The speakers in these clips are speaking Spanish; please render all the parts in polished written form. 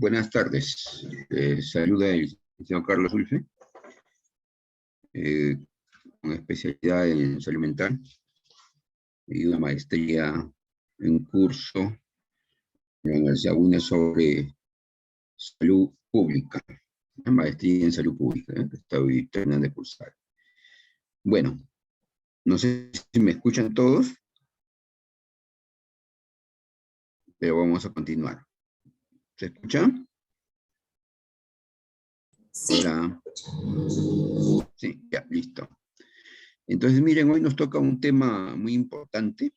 Buenas tardes. Saluda el licenciado Carlos Ulfe, eh, con especialidad en salud mental y una maestría en curso en la Universidad UNE sobre salud pública. Una maestría en salud pública, que estoy terminando de cursar. Bueno, no sé si me escuchan todos, pero vamos a continuar. ¿Se escuchan? Sí. Hola. Sí, ya, listo. Entonces, miren, hoy nos toca un tema muy importante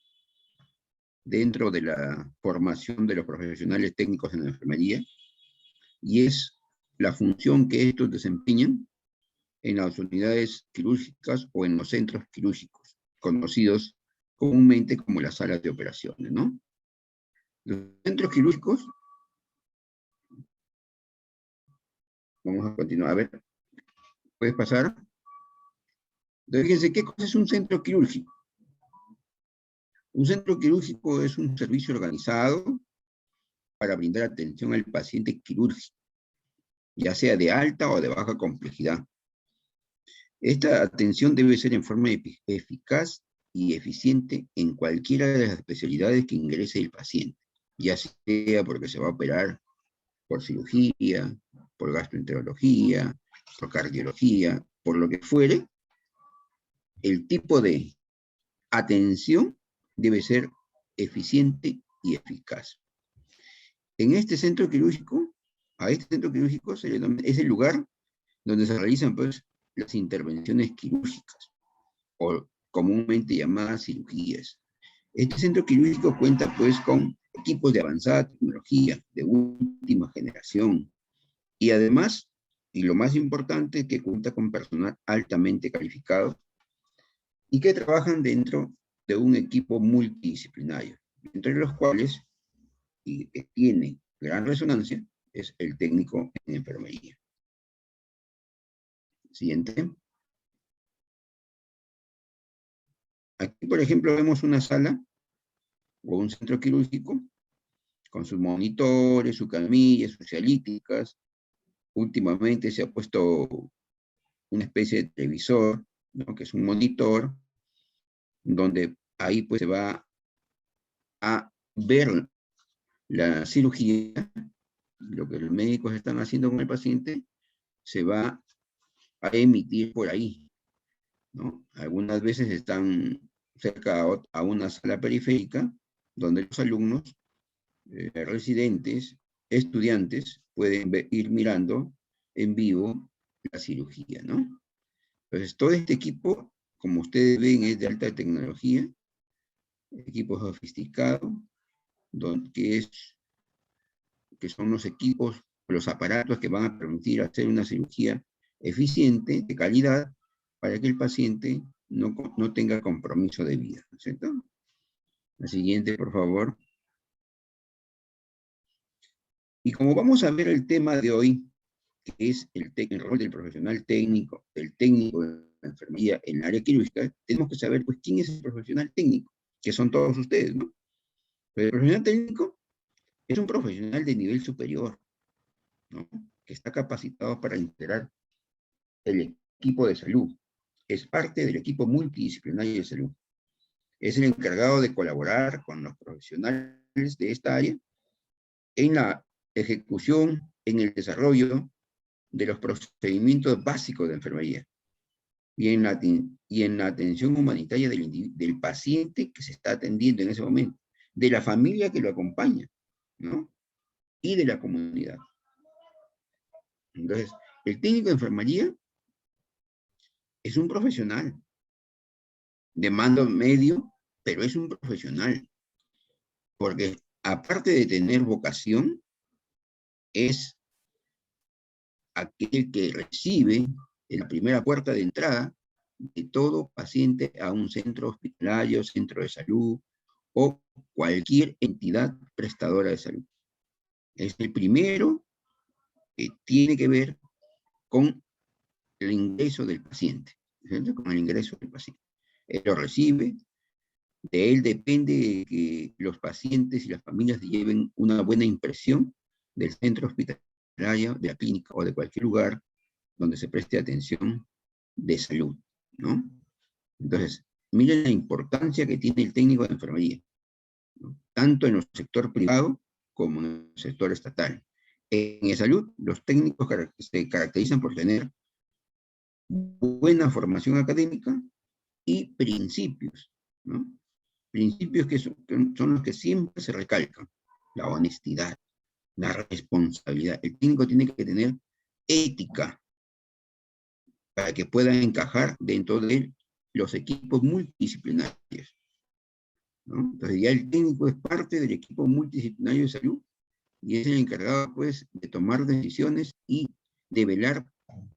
dentro de la formación de los profesionales técnicos en la enfermería, y es la función que estos desempeñan en las unidades quirúrgicas o en los centros quirúrgicos, conocidos comúnmente como las salas de operaciones, ¿no? Los centros quirúrgicos, vamos a continuar, a ver, ¿puedes pasar? Entonces, fíjense, ¿qué cosa es un centro quirúrgico? Un centro quirúrgico es un servicio organizado para brindar atención al paciente quirúrgico, ya sea de alta o de baja complejidad. Esta atención debe ser en forma eficaz y eficiente en cualquiera de las especialidades que ingrese el paciente, ya sea porque se va a operar por cirugía, por gastroenterología, por cardiología, por lo que fuere. El tipo de atención debe ser eficiente y eficaz. En este centro quirúrgico, a este centro quirúrgico es el lugar donde se realizan, pues, las intervenciones quirúrgicas, o comúnmente llamadas cirugías. Este centro quirúrgico cuenta, pues, con equipos de avanzada tecnología, de última generación, y además, y lo más importante, que cuenta con personal altamente calificado y que trabajan dentro de un equipo multidisciplinario, entre los cuales, y que tiene gran resonancia, es el técnico en enfermería. Siguiente. Aquí, por ejemplo, vemos una sala o un centro quirúrgico con sus monitores, sus camillas, sus cialíticas. Últimamente se ha puesto una especie de televisor, ¿no?, que es un monitor, donde ahí pues se va a ver la cirugía, lo que los médicos están haciendo con el paciente, se va a emitir por ahí, ¿no? Algunas veces están cerca a una sala periférica, donde los alumnos, residentes, estudiantes, pueden ir mirando en vivo la cirugía, ¿no? Entonces, todo este equipo, como ustedes ven, es de alta tecnología, equipo sofisticado, que son los equipos, los aparatos que van a permitir hacer una cirugía eficiente, de calidad, para que el paciente no tenga compromiso de vida, ¿no es cierto? La siguiente, por favor. Y como vamos a ver el tema de hoy, que es el rol del profesional técnico, del técnico de la enfermería en el área quirúrgica, tenemos que saber, pues, quién es el profesional técnico, que son todos ustedes, ¿no? Pero el profesional técnico es un profesional de nivel superior, ¿no?, que está capacitado para integrar el equipo de salud. Es parte del equipo multidisciplinario de salud. Es el encargado de colaborar con los profesionales de esta área en la ejecución, en el desarrollo de los procedimientos básicos de enfermería y en la atención humanitaria del paciente que se está atendiendo en ese momento, de la familia que lo acompaña, ¿no?, y de la comunidad. Entonces, el técnico de enfermería es un profesional de mando medio, pero es un profesional, porque aparte de tener vocación, es aquel que recibe en la primera puerta de entrada de todo paciente a un centro hospitalario, centro de salud o cualquier entidad prestadora de salud. Es el primero que tiene que ver con el ingreso del paciente, ¿cierto?, con el ingreso del paciente. Él lo recibe, de él depende que los pacientes y las familias lleven una buena impresión del centro hospitalario, de la clínica o de cualquier lugar donde se preste atención de salud, ¿no? Entonces, miren la importancia que tiene el técnico de enfermería, ¿no? Tanto en el sector privado como en el sector estatal. En la salud, los técnicos se caracterizan por tener buena formación académica y principios, ¿no? Principios que son los que siempre se recalcan: la honestidad, la responsabilidad. El técnico tiene que tener ética para que pueda encajar dentro de los equipos multidisciplinarios, ¿no? Entonces ya el técnico es parte del equipo multidisciplinario de salud y es el encargado, pues, de tomar decisiones y de velar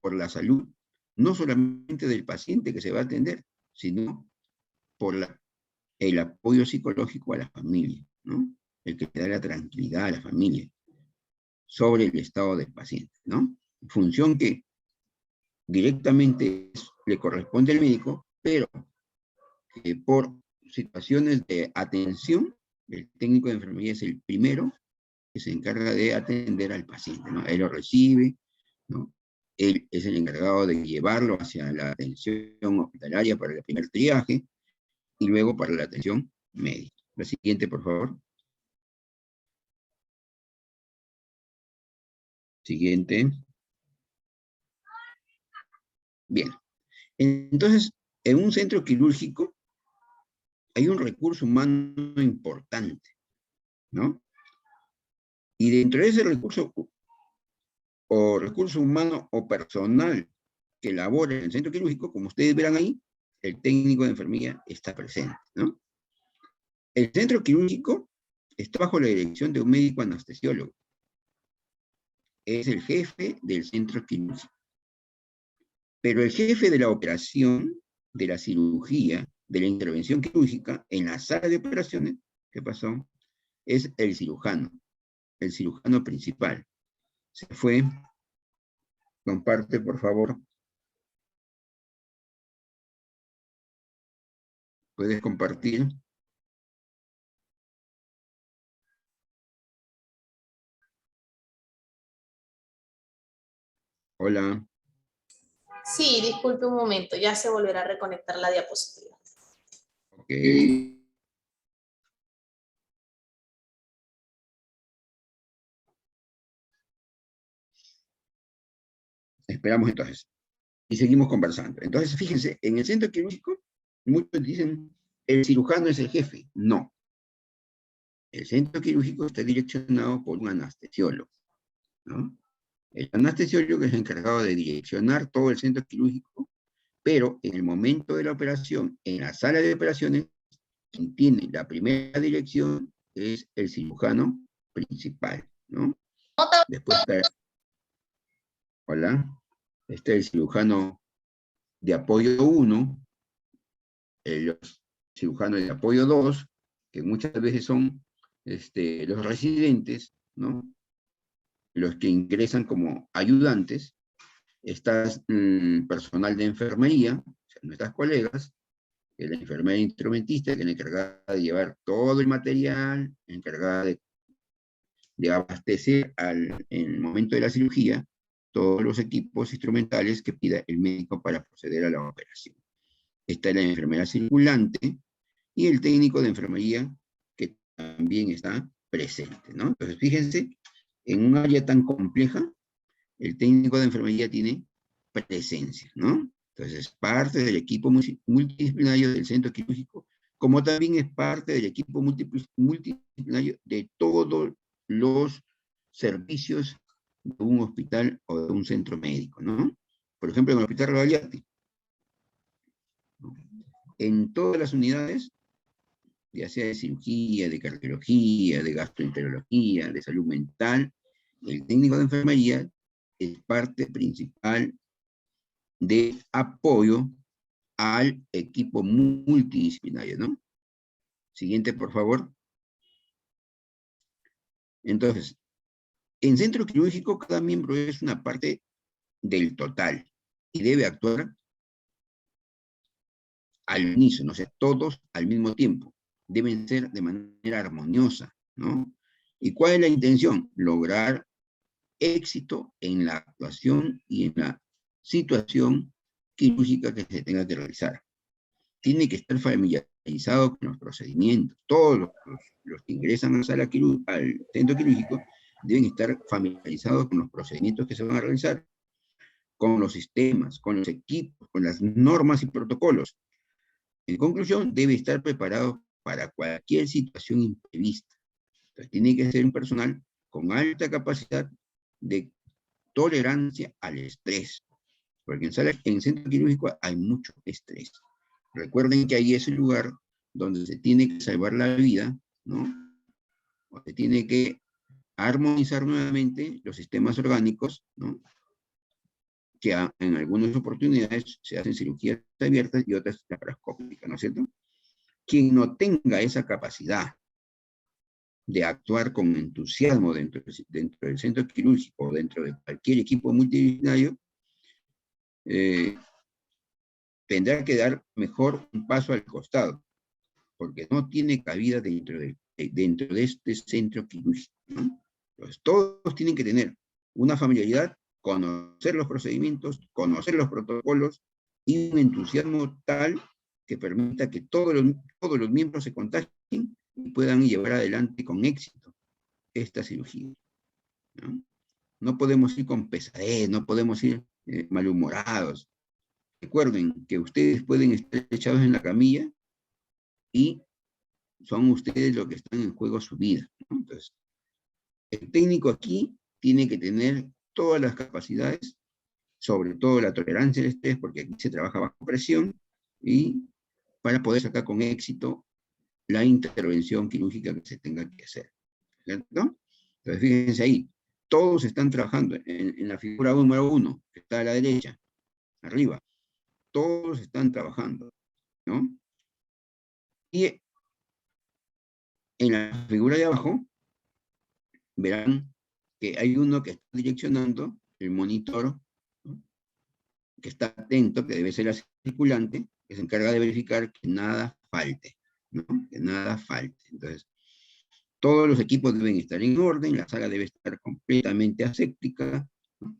por la salud, no solamente del paciente que se va a atender, sino por el apoyo psicológico a la familia, ¿no? El que le da la tranquilidad a la familia sobre el estado del paciente, ¿no? Función que directamente le corresponde al médico, pero por situaciones de atención, el técnico de enfermería es el primero que se encarga de atender al paciente, ¿no? Él lo recibe, ¿no? Él es el encargado de llevarlo hacia la atención hospitalaria para el primer triaje y luego para la atención médica. La siguiente, por favor. Siguiente. Bien. Entonces, en un centro quirúrgico hay un recurso humano importante, ¿no? Y dentro de ese recurso humano o personal que labora en el centro quirúrgico, como ustedes verán ahí, el técnico de enfermería está presente, ¿no? El centro quirúrgico está bajo la dirección de un médico anestesiólogo. Es el jefe del centro quirúrgico. Pero el jefe de la operación, de la cirugía, de la intervención quirúrgica en la sala de operaciones, ¿qué pasó? Es el cirujano principal. Se fue. Comparte, por favor. ¿Puedes compartir? Hola. Sí, disculpe un momento, ya se volverá a reconectar la diapositiva. Ok. Esperamos entonces. Y seguimos conversando. Entonces, fíjense, en el centro quirúrgico, muchos dicen, el cirujano es el jefe. No. El centro quirúrgico está direccionado por un anestesiólogo, ¿no? El anestesiólogo es encargado de direccionar todo el centro quirúrgico, pero en el momento de la operación, en la sala de operaciones, quien tiene la primera dirección es el cirujano principal, ¿no? Después está, hola, está el cirujano de apoyo 1, los cirujanos de apoyo 2, que muchas veces son los residentes, ¿no? Los que ingresan como ayudantes. Está personal de enfermería, o sea, nuestras colegas, que es la enfermera instrumentista, que es la encargada de llevar todo el material, encargada de abastecer en el momento de la cirugía todos los equipos instrumentales que pida el médico para proceder a la operación. Está la enfermera circulante y el técnico de enfermería, que también está presente, ¿no? Entonces, fíjense, en un área tan compleja, el técnico de enfermería tiene presencia, ¿no? Entonces, es parte del equipo multidisciplinario del centro quirúrgico, como también es parte del equipo multidisciplinario de todos los servicios de un hospital o de un centro médico, ¿no? Por ejemplo, en el Hospital Rebagliati, ¿no? En todas las unidades, ya sea de cirugía, de cardiología, de gastroenterología, de salud mental, el técnico de enfermería es parte principal de apoyo al equipo multidisciplinario, ¿no? Siguiente, por favor. Entonces, en centro quirúrgico, cada miembro es una parte del total y debe actuar al unísono, o sea, todos al mismo tiempo. Deben ser de manera armoniosa, ¿no? ¿Y cuál es la intención? Lograr éxito en la actuación y en la situación quirúrgica que se tenga que realizar. Tiene que estar familiarizado con los procedimientos. Todos los que ingresan a la sala al centro quirúrgico deben estar familiarizados con los procedimientos que se van a realizar, con los sistemas, con los equipos, con las normas y protocolos. En conclusión, debe estar preparado para cualquier situación imprevista. Entonces, tiene que ser un personal con alta capacidad de tolerancia al estrés, porque en centro quirúrgico hay mucho estrés. Recuerden que ahí es el lugar donde se tiene que salvar la vida, ¿no? O se tiene que armonizar nuevamente los sistemas orgánicos, ¿no? Que en algunas oportunidades se hacen cirugías abiertas y otras laparoscópicas, ¿no es cierto? Quien no tenga esa capacidad de actuar con entusiasmo dentro del centro quirúrgico o dentro de cualquier equipo multidisciplinario, tendrá que dar mejor un paso al costado, porque no tiene cabida dentro de este centro quirúrgico, ¿no? Entonces, todos tienen que tener una familiaridad, conocer los procedimientos, conocer los protocolos y un entusiasmo tal que permita que todos los miembros se contagien y puedan llevar adelante con éxito esta cirugía, ¿no? No podemos ir con pesadez, no podemos ir malhumorados. Recuerden que ustedes pueden estar echados en la camilla y son ustedes los que están en juego su vida, ¿no? Entonces, el técnico aquí tiene que tener todas las capacidades, sobre todo la tolerancia al estrés, porque aquí se trabaja bajo presión, y para poder sacar con éxito la intervención quirúrgica que se tenga que hacer, ¿cierto? Entonces, fíjense ahí, todos están trabajando en la figura número 1, que está a la derecha, arriba, todos están trabajando, ¿no? Y en la figura de abajo, verán que hay uno que está direccionando el monitor, ¿no? Que está atento, que debe ser el circulante, que se encarga de verificar que nada falte, ¿no? Que nada falte. Entonces, todos los equipos deben estar en orden, la sala debe estar completamente aséptica, ¿no?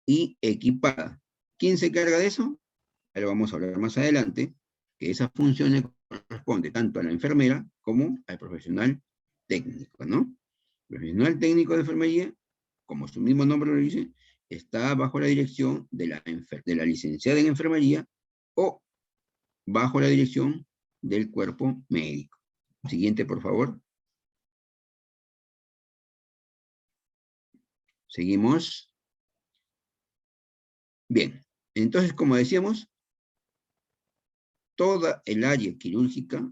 Y equipada. ¿Quién se encarga de eso? Ahora vamos a hablar más adelante, que esas funciones corresponden tanto a la enfermera como al profesional técnico, ¿no? El profesional técnico de enfermería, como su mismo nombre lo dice, está bajo la dirección de la licenciada en enfermería o bajo la dirección del cuerpo médico. Siguiente, por favor. Seguimos. Bien, entonces, como decíamos, toda el área quirúrgica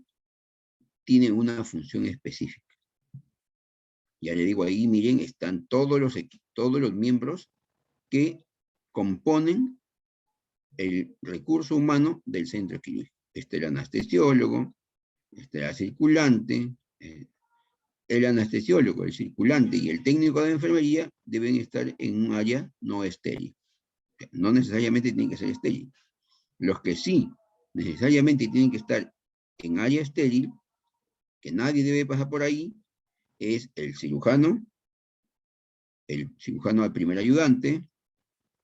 tiene una función específica. Ya le digo ahí, miren, están todos los miembros que componen el recurso humano del centro quirúrgico. Está el anestesiólogo, está la circulante, el anestesiólogo, el circulante y el técnico de enfermería deben estar en un área no estéril. No necesariamente tienen que ser estéril. Los que sí necesariamente tienen que estar en área estéril, que nadie debe pasar por ahí, es el cirujano al primer ayudante,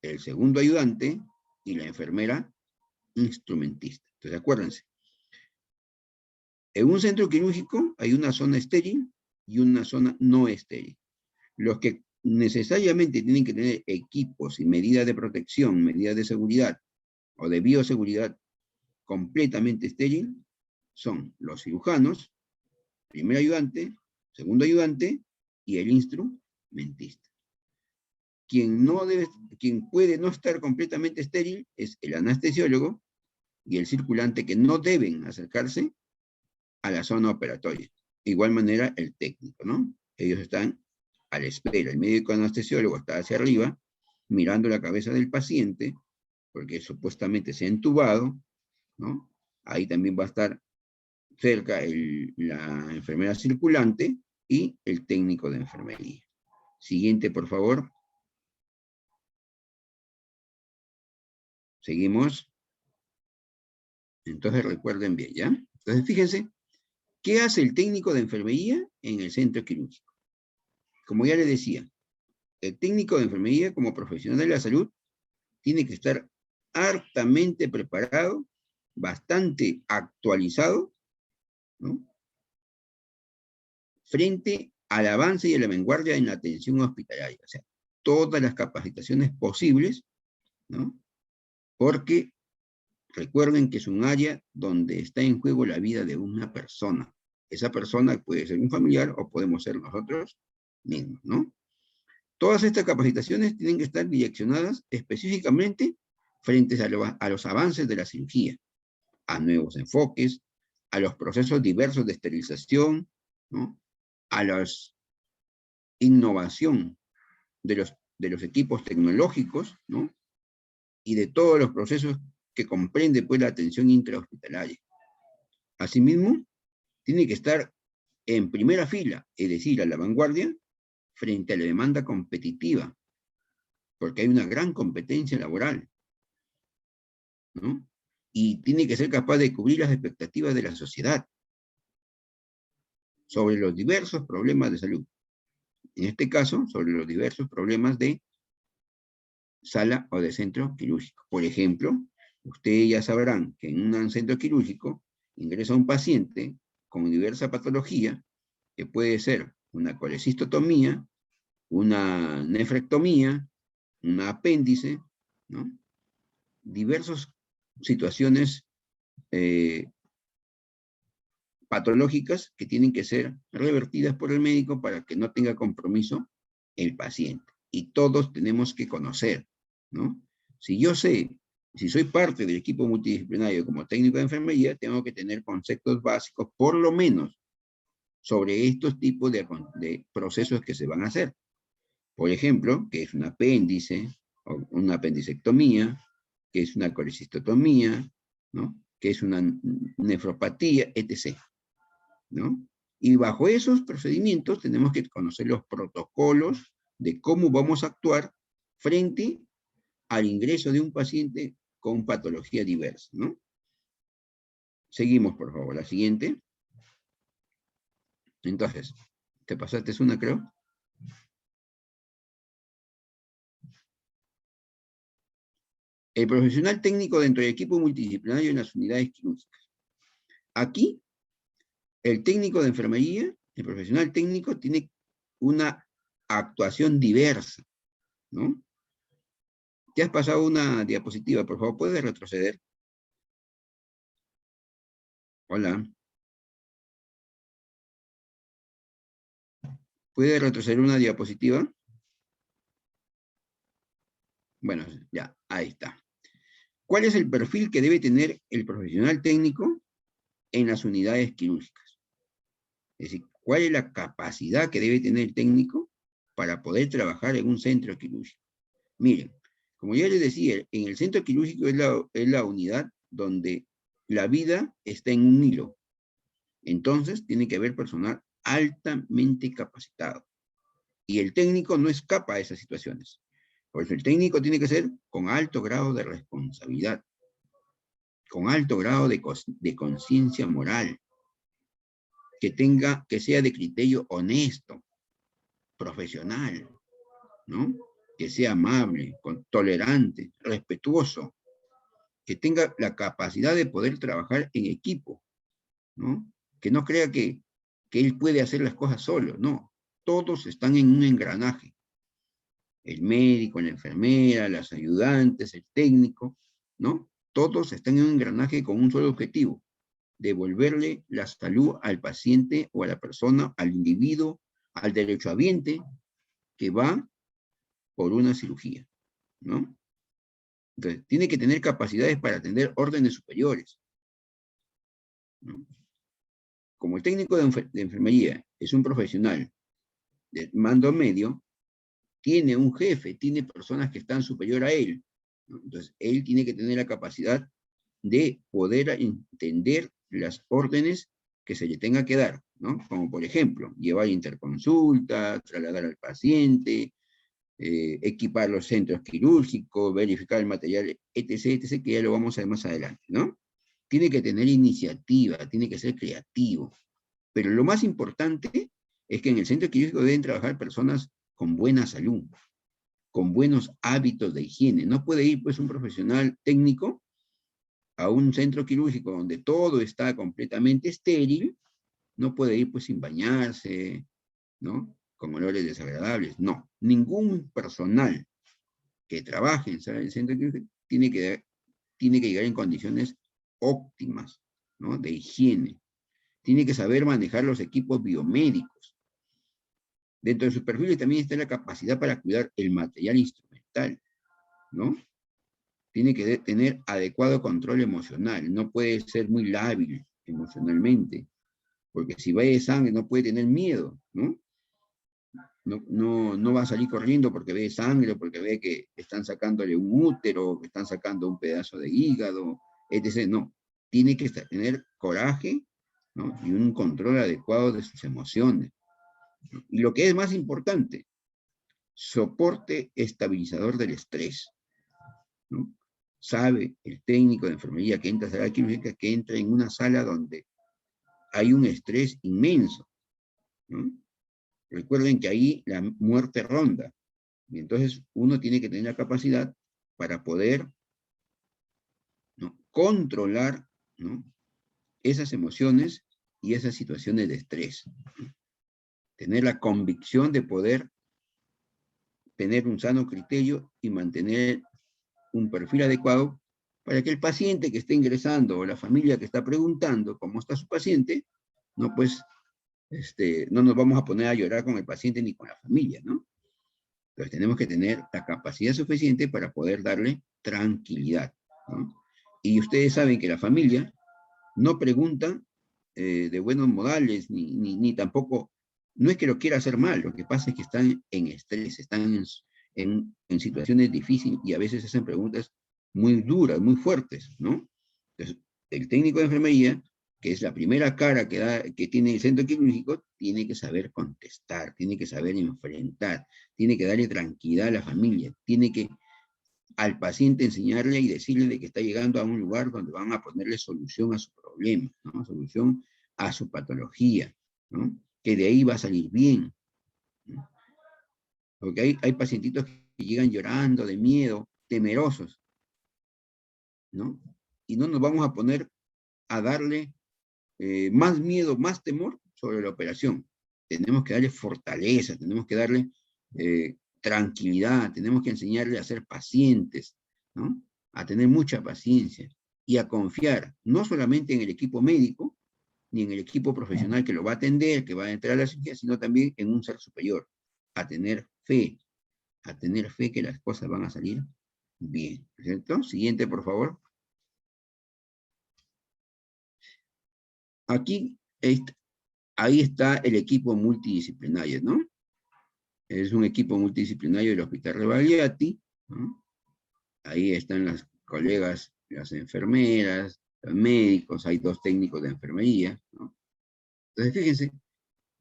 el segundo ayudante y la enfermera instrumentista. Entonces, acuérdense, en un centro quirúrgico hay una zona estéril y una zona no estéril. Los que necesariamente tienen que tener equipos y medidas de protección, medidas de seguridad o de bioseguridad completamente estéril son los cirujanos, primer ayudante, segundo ayudante y el instrumentista. Quien puede no estar completamente estéril es el anestesiólogo y el circulante, que no deben acercarse a la zona operatoria. De igual manera, el técnico, ¿no? Ellos están a la espera. El médico anestesiólogo está hacia arriba, mirando la cabeza del paciente, porque supuestamente se ha entubado, ¿no? Ahí también va a estar cerca la enfermera circulante y el técnico de enfermería. Siguiente, por favor. Seguimos. Entonces recuerden bien, ¿ya? Entonces fíjense, ¿qué hace el técnico de enfermería en el centro quirúrgico? como ya le decía, el técnico de enfermería como profesional de la salud tiene que estar hartamente preparado, bastante actualizado, ¿no?, frente al avance y a la vanguardia en la atención hospitalaria. O sea, todas las capacitaciones posibles, ¿no? Porque recuerden que es un área donde está en juego la vida de una persona. Esa persona puede ser un familiar o podemos ser nosotros mismos, ¿no? Todas estas capacitaciones tienen que estar direccionadas específicamente frente a los avances de la cirugía, a nuevos enfoques, a los procesos diversos de esterilización, ¿no?, a la innovación de los equipos tecnológicos, ¿no?, y de todos los procesos que comprende pues la atención intrahospitalaria. Asimismo, tiene que estar en primera fila, es decir, a la vanguardia, frente a la demanda competitiva, porque hay una gran competencia laboral, ¿no? Y tiene que ser capaz de cubrir las expectativas de la sociedad sobre los diversos problemas de salud. En este caso, sobre los diversos problemas de sala o de centro quirúrgico. Por ejemplo, ustedes ya sabrán que en un centro quirúrgico ingresa un paciente con diversa patología, que puede ser una colecistotomía, una nefrectomía, un apéndice, ¿no?, diversas situaciones patológicas que tienen que ser revertidas por el médico para que no tenga compromiso el paciente. Y todos tenemos que conocer, ¿no? Si yo sé, si soy parte del equipo multidisciplinario como técnico de enfermería, tengo que tener conceptos básicos, por lo menos, sobre estos tipos de procesos que se van a hacer. Por ejemplo, que es un apéndice, o una apendicectomía, que es una colecistotomía, ¿no?, que es una nefropatía, etc., ¿no? Y bajo esos procedimientos tenemos que conocer los protocolos de cómo vamos a actuar frente al ingreso de un paciente con patología diversa, ¿no? Seguimos, por favor, la siguiente. Entonces, ¿te pasaste una, creo? El profesional técnico dentro del equipo multidisciplinario en las unidades quirúrgicas. Aquí, el técnico de enfermería, el profesional técnico, tiene una actuación diversa, ¿no? Te has pasado una diapositiva, por favor, ¿puedes retroceder? Hola. ¿Puede retroceder una diapositiva? Bueno, ya, ahí está. ¿Cuál es el perfil que debe tener el profesional técnico en las unidades quirúrgicas? Es decir, ¿cuál es la capacidad que debe tener el técnico para poder trabajar en un centro quirúrgico? Miren, como ya les decía, en el centro quirúrgico es la unidad donde la vida está en un hilo. Entonces, tiene que haber personal altamente capacitado. Y el técnico no escapa a esas situaciones. Por eso el técnico tiene que ser con alto grado de responsabilidad, con alto grado de conciencia moral, que sea de criterio honesto, profesional, ¿no? Que sea amable, tolerante, respetuoso, que tenga la capacidad de poder trabajar en equipo, ¿no? Que no crea que él puede hacer las cosas solo, no. Todos están en un engranaje. El médico, la enfermera, las ayudantes, el técnico, ¿no? Todos están en un engranaje con un solo objetivo: devolverle la salud al paciente o a la persona, al individuo, al derechohabiente que va por una cirugía, ¿no? Entonces, tiene que tener capacidades para atender órdenes superiores, ¿no? Como el técnico de enfermería es un profesional de mando medio, tiene un jefe, tiene personas que están superior a él, ¿no? Entonces, él tiene que tener la capacidad de poder entender las órdenes que se le tenga que dar, ¿no? Como por ejemplo, llevar interconsulta, trasladar al paciente, equipar los centros quirúrgicos, verificar el material, etc., etc., que ya lo vamos a ver más adelante, ¿no? Tiene que tener iniciativa, tiene que ser creativo. Pero lo más importante es que en el centro quirúrgico deben trabajar personas con buena salud, con buenos hábitos de higiene. No puede ir pues un profesional técnico a un centro quirúrgico donde todo está completamente estéril, no puede ir pues sin bañarse, ¿no? Con olores desagradables. No, ningún personal que trabaje en el centro quirúrgico tiene que llegar en condiciones óptimas, ¿no? De higiene. Tiene que saber manejar los equipos biomédicos. Dentro de sus perfiles también está la capacidad para cuidar el material instrumental, ¿no? Tiene que tener adecuado control emocional, no puede ser muy lábil emocionalmente, porque si va de sangre no puede tener miedo, ¿no? No va a salir corriendo porque ve sangre, o porque ve que están sacándole un útero, que están sacando un pedazo de hígado, etc. No, tiene que tener coraje, ¿no? Y un control adecuado de sus emociones. Y lo que es más importante, soporte estabilizador del estrés, ¿no? Sabe el técnico de enfermería que entra a sala quirúrgica que entra en una sala donde hay un estrés inmenso, ¿no? Recuerden que ahí la muerte ronda, y entonces uno tiene que tener la capacidad para poder, ¿no? Controlar, ¿no? Esas emociones y esas situaciones de estrés, ¿no? Tener la convicción de poder tener un sano criterio y mantener un perfil adecuado para que el paciente que esté ingresando o la familia que está preguntando cómo está su paciente, no pues, no nos vamos a poner a llorar con el paciente ni con la familia, ¿no? Entonces tenemos que tener la capacidad suficiente para poder darle tranquilidad, ¿no? Y ustedes saben que la familia no pregunta de buenos modales, ni tampoco, no es que lo quiera hacer mal, lo que pasa es que están en estrés, están en situaciones difíciles y a veces hacen preguntas muy duras, muy fuertes, ¿no? Entonces, el técnico de enfermería, que es la primera cara que tiene el centro quirúrgico, tiene que saber contestar, tiene que saber enfrentar, tiene que darle tranquilidad a la familia, tiene que al paciente enseñarle y decirle de que está llegando a un lugar donde van a ponerle solución a su problema, ¿no? Solución a su patología, ¿no? Que de ahí va a salir bien, ¿no? Porque hay pacientitos que llegan llorando de miedo, temerosos, ¿no? Y no nos vamos a poner a darle más miedo, más temor sobre la operación. Tenemos que darle fortaleza, tenemos que darle tranquilidad, tenemos que enseñarle a ser pacientes, ¿no? A tener mucha paciencia y a confiar no solamente en el equipo médico, ni en el equipo profesional que lo va a atender, que va a entrar a la cirugía, sino también en un ser superior, a tener fe que las cosas van a salir bien, ¿cierto? Siguiente, por favor. Aquí, ahí está el equipo multidisciplinario, ¿no? Es un equipo multidisciplinario del Hospital Rebagliati, ¿no? Ahí están las colegas, las enfermeras, los médicos, hay 2 técnicos de enfermería, ¿no? Entonces, fíjense,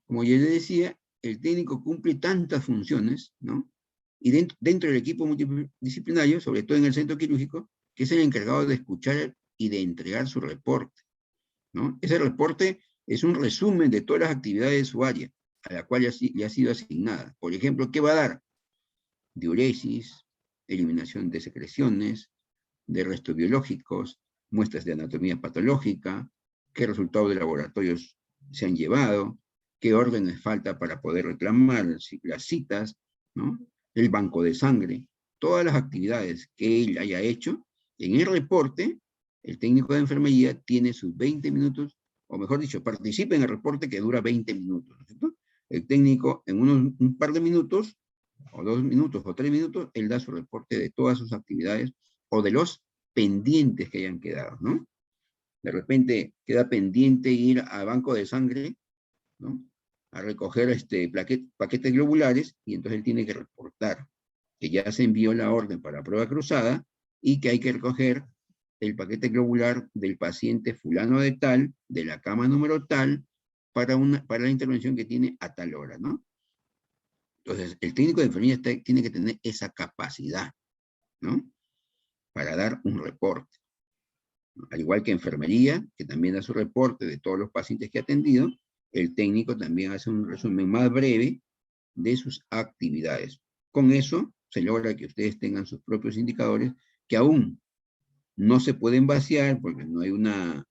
como yo les decía, el técnico cumple tantas funciones, ¿no? Y dentro del equipo multidisciplinario, sobre todo en el centro quirúrgico, que es el encargado de escuchar y de entregar su reporte, ¿no? Ese reporte es un resumen de todas las actividades de su área, a la cual ya ha sido asignada. Por ejemplo, ¿qué va a dar? Diuresis, eliminación de secreciones, de restos biológicos, muestras de anatomía patológica, qué resultados de laboratorios se han llevado, qué órdenes falta para poder reclamar las citas, ¿no? El banco de sangre, todas las actividades que él haya hecho. En el reporte, el técnico de enfermería tiene sus 20 minutos, o mejor dicho, participa en el reporte que dura 20 minutos, ¿cierto? El técnico en un par de minutos, o 2 minutos, o 3 minutos, él da su reporte de todas sus actividades, o de los pendientes que hayan quedado, ¿no? De repente queda pendiente ir a banco de sangre, ¿no? A recoger paquetes globulares, y entonces él tiene que reportar que ya se envió la orden para prueba cruzada y que hay que recoger el paquete globular del paciente fulano de tal, de la cama número tal, para la intervención que tiene a tal hora, ¿no? Entonces, el técnico de enfermería tiene que tener esa capacidad, ¿no? Para dar un reporte. Al igual que enfermería, que también da su reporte de todos los pacientes que ha atendido, el técnico también hace un resumen más breve de sus actividades. Con eso se logra que ustedes tengan sus propios indicadores que aún no se pueden vaciar porque no hay una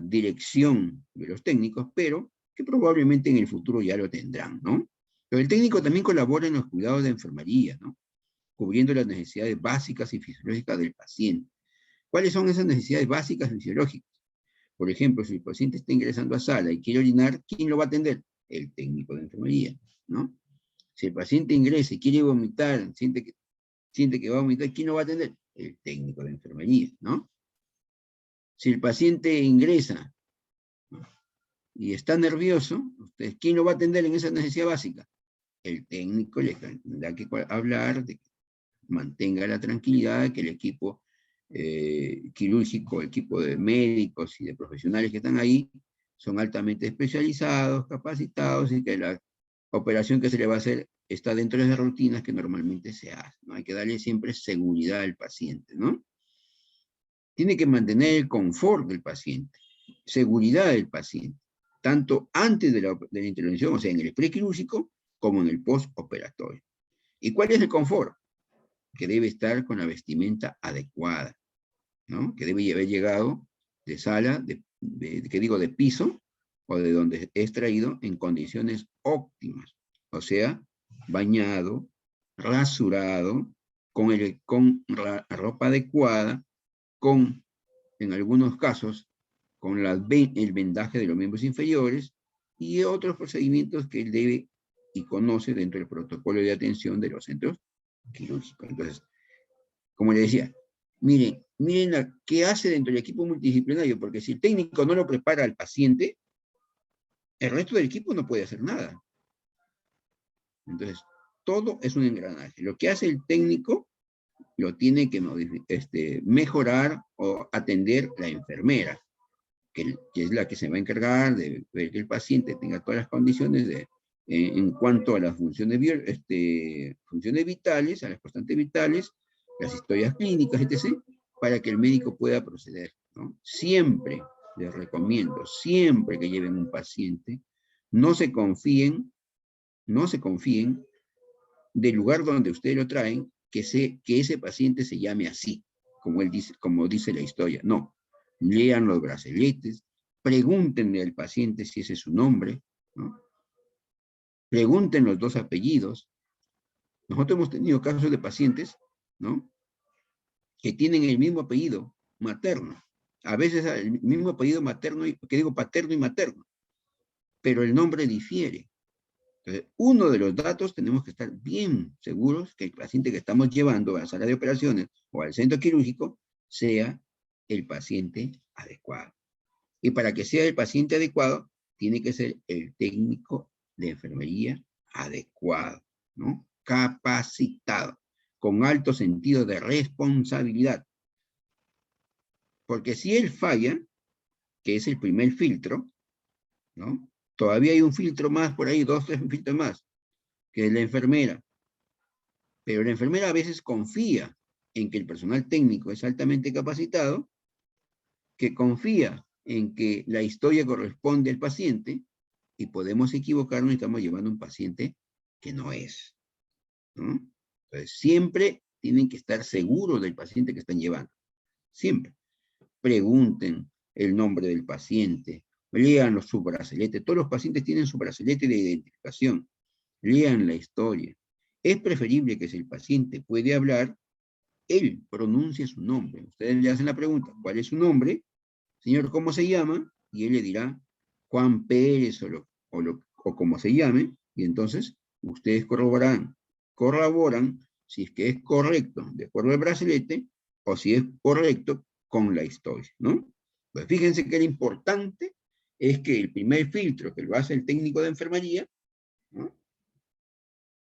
dirección de los técnicos, pero que probablemente en el futuro ya lo tendrán, ¿no? Pero el técnico también colabora en los cuidados de enfermería, ¿no? Cubriendo las necesidades básicas y fisiológicas del paciente. ¿Cuáles son esas necesidades básicas y fisiológicas? Por ejemplo, si el paciente está ingresando a sala y quiere orinar, ¿quién lo va a atender? El técnico de enfermería, ¿no? Si el paciente ingresa y quiere vomitar, siente que va a vomitar, ¿quién lo va a atender? El técnico de enfermería, ¿no? Si el paciente ingresa, ¿no?, y está nervioso, ¿quién lo va a atender en esa necesidad básica? El técnico le tendrá que hablar de que mantenga la tranquilidad, que el equipo quirúrgico, el equipo de médicos y de profesionales que están ahí son altamente especializados, capacitados, y que la operación que se le va a hacer está dentro de las rutinas que normalmente se hacen, ¿no? Hay que darle siempre seguridad al paciente, ¿no? Tiene que mantener el confort del paciente, seguridad del paciente, tanto antes de la intervención, o sea, en el prequirúrgico, como en el postoperatorio. ¿Y cuál es el confort? Que debe estar con la vestimenta adecuada, ¿no? Que debe haber llegado de sala, de piso, o de donde es traído en condiciones óptimas. O sea, bañado, rasurado, con la ropa adecuada, en algunos casos, con el vendaje de los miembros inferiores y otros procedimientos que él debe y conoce dentro del protocolo de atención de los centros quirúrgicos. Entonces, como le decía, miren qué hace dentro del equipo multidisciplinario, porque si el técnico no lo prepara al paciente, el resto del equipo no puede hacer nada. Entonces, todo es un engranaje. Lo que hace el técnico lo tiene que mejorar o atender la enfermera, que es la que se va a encargar de ver que el paciente tenga todas las condiciones en cuanto a las funciones vitales, a las constantes vitales, las historias clínicas, etc., para que el médico pueda proceder, ¿no? Siempre les recomiendo, siempre que lleven un paciente, no se confíen del lugar donde ustedes lo traen, que ese paciente se llame así, como dice la historia. No, lean los brazaletes, pregúntenle al paciente si ese es su nombre, ¿no? Pregunten los dos apellidos. Nosotros hemos tenido casos de pacientes, ¿no?, que tienen el mismo apellido materno. A veces el mismo apellido paterno y materno, pero el nombre difiere. Entonces, uno de los datos, tenemos que estar bien seguros que el paciente que estamos llevando a la sala de operaciones o al centro quirúrgico sea el paciente adecuado. Y para que sea el paciente adecuado, tiene que ser el técnico de enfermería adecuado, ¿no? Capacitado, con alto sentido de responsabilidad. Porque si él falla, que es el primer filtro, ¿no?, todavía hay un filtro más por ahí, 2, 3 filtros más, que es la enfermera. Pero la enfermera a veces confía en que el personal técnico es altamente capacitado, que confía en que la historia corresponde al paciente, y podemos equivocarnos y estamos llevando a un paciente que no es, ¿no? Entonces, siempre tienen que estar seguros del paciente que están llevando. Siempre. Pregunten el nombre del paciente, lean su brazalete. Todos los pacientes tienen su brazalete de identificación. Lean la historia. Es preferible que si el paciente puede hablar, él pronuncie su nombre. Ustedes le hacen la pregunta, ¿cuál es su nombre? Señor, ¿cómo se llama? Y él le dirá Juan Pérez o como se llame, y entonces ustedes corroboran si es que es correcto de acuerdo al brazalete o si es correcto con la historia, ¿no? Pues fíjense que lo importante es que el primer filtro que lo hace el técnico de enfermería, ¿no?,